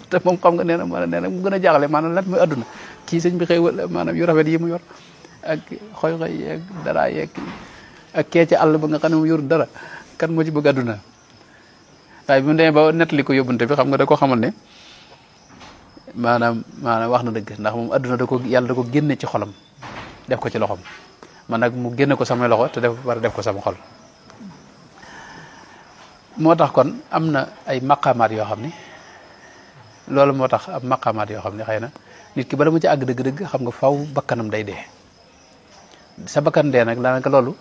te moom xam nga nee na mu gën a jaaxle maanaam lan mooy adduna kii sëñ bi xëy maanaam yu rafet yi mu yor ak xoy-xoy yeeg dara yeeg ak kee ci àll ba nga xam ne mu yor dara kan moo ci bëgg adduna waaye bi mu demee ba nettali ko yóbbante bi xam nga da ko xamal ne maanaam wax na dëgg ndax moom adduna yàlla da ko génne ci xolam def ko ci loxom man nag mu génne ko samay loxo te war a def ko sama xol moo tax kon am na ay maqaamaat yoo xam ne loolu moo tax am maqaamaat yoo xam ne xëy na nit ki bala mu ci àgg dëgg-dëgg xam nga faw bakkanam day dee sa bakkan dee nag daanaka loolu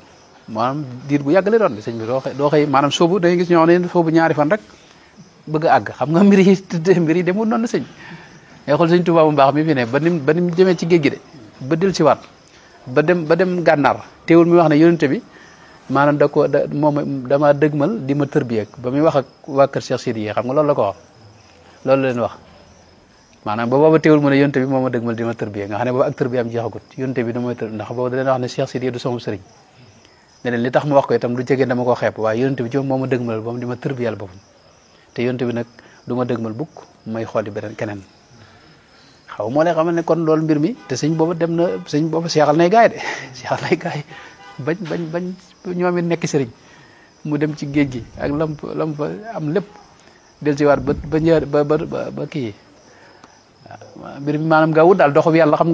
maanaam diir bu yàgg lay doon sëñ bi doo xëy maanaam soobu dañuy gis ñoo xam ne soobu ñaari fan rek bëgg a àgg xam nga mbir yi demul noonu sëñ ngay xool sëñ Tuubaa bu baax mi fi ne ba nim jëmee ci géej gi de ba dil si waat ba dem gànnaar teewul mi wax ne yonente bi maanaam moom dama dëgmal di ma tërbiyeeg ba muy wax ak waa kër Cheikh Sidi xam nga loolu la ko wax loolu la leen wax maanaam ba booba teewul mu ne yonente bi moo ma dëgmal di ma tërbiyeeg nga xam ne booba ak tërbiyeem jeexagut yonente bi damay tër ndax booba da leen wax ne Cheikh Sidi du sama sëriñ ne leen li tax ma wax ko itam du jege dama ko xeeb waaye yonente bi ci moo ma dëgmal ba mu di ma tërbiyal boppam te yonente bi nag du ma dëgmal bukk may xooli beneen keneen xaw moo lay xamal ne kon loolu mbir mi te sëñ booba dem na sëñ booba seexal nay gaay de seexal nay gaay bañ ñoom it nekk sëriñ mu dem ci géej gi ak lam fa am lépp del si waat ba kii waaw mbir mi maanaam gaawut daal doxu yàlla xam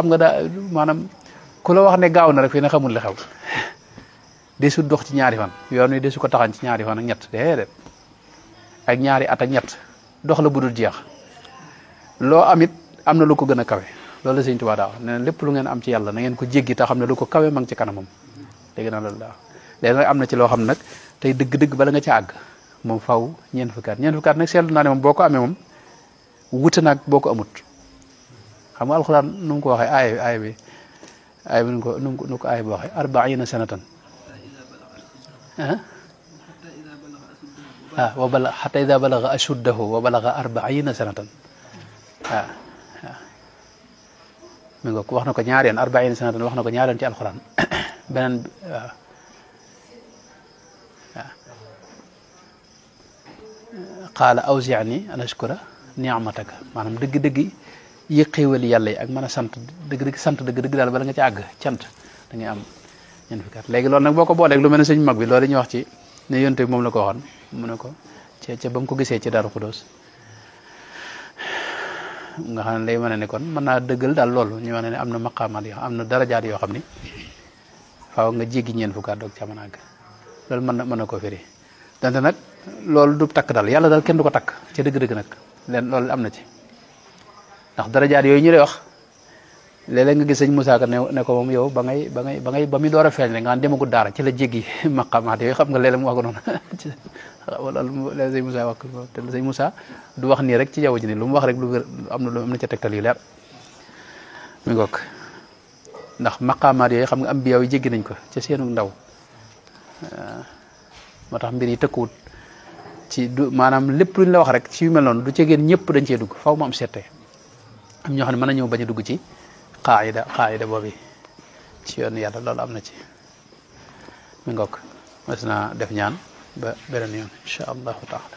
nga daa maanaam ku la wax ne gaaw na rek fii ne xamul li xew desu dox ci ñaari fan yoon wi desu ko taxañ ci ñaari fan ak ñett déedéet ak ñaari at ak ñett dox la budul jeex loo amit am na lu ko gën a kawe loolu la sëñ Tuubaa daa wax nee na lépp lu ngeen am ci yàlla na ngeen ko jéggi te xam ne lu ko kawe ma ngi ci kanamam dégg naa loolu daa léegi nag am na ci loo xam nag tey dëgg-dëgg bala nga ca àgg moom faw ñeent fukki at nag seetlu naa ne moom boo ko amee moom wute naag boo ko amut xam nga alxuraan nu mu ko waxee aaya bi nu ko aaya bi waxee 40 sanatan xata ida balaga ashuddahu wa balaga 40 sanatan mi nga wax na ko ñaari yoon 40 sanatan wax na ko ñaari yoon ci alxuraan beneen waaw qaala awzi'ni an ashkura ni'mataka maanaam dëgg-dëgg yi xéewali yàlla yi ak mën a sant dëgg-dëgg daal bala nga ci àgg cant da ngay am ñeent fukki at léegi loolu nag boo ko booleeg lu mel ne sëñ mag bi loolu ñuy wax ci ne yonte bi moom la ko waxoon mu ne ko ca ba mu ko gisee ci Daaru Xudoos nga xam ne lay mën a ne kon mën naa dëggal daal loolu ñu wane ne am na maqaamaat yoo am na darajaat yoo xam ni faaw nga jéggi ñeent fukki at doog ca mën a àgg loolu mën na ko firi dante nag loolu du takk dal yàlla daal kenn du ko takk ca dëgg-dëgg nag leen loolu am na ci ndax darajaat yooyu ñu lay wax léeg-léeg nga gis sëñ Moussa Ka ne ko moom yow ba muy door a feeñ rek nga demagul daara ci la jéggi maqamaat yooyu xam nga léeg-léeg mu wax ko noonu wala léeg sëñ Moussa wax te sëñ Moussa du wax nii rek ci jaww ji ni lu mu wax rek lu wér am na ca tegtal yu leer mi ngoog ndax maqamaat yooyu xam nga am biyaw yi jéggi nañ ko ca seenu ndaw moo tax mbir yi tëkkuwut ci du maanaam lépp luñ la wax rek ci yu mel noonu du cegeen ñëpp dañ cee dugg faw mu am seete am ñoo xam ne mën na ñëw bañ a dugg ci qaayida boobu ci yoon yàlla loolu am na ci mi ngoog mas naa def ñaan ba beneen yoon insha allahu taala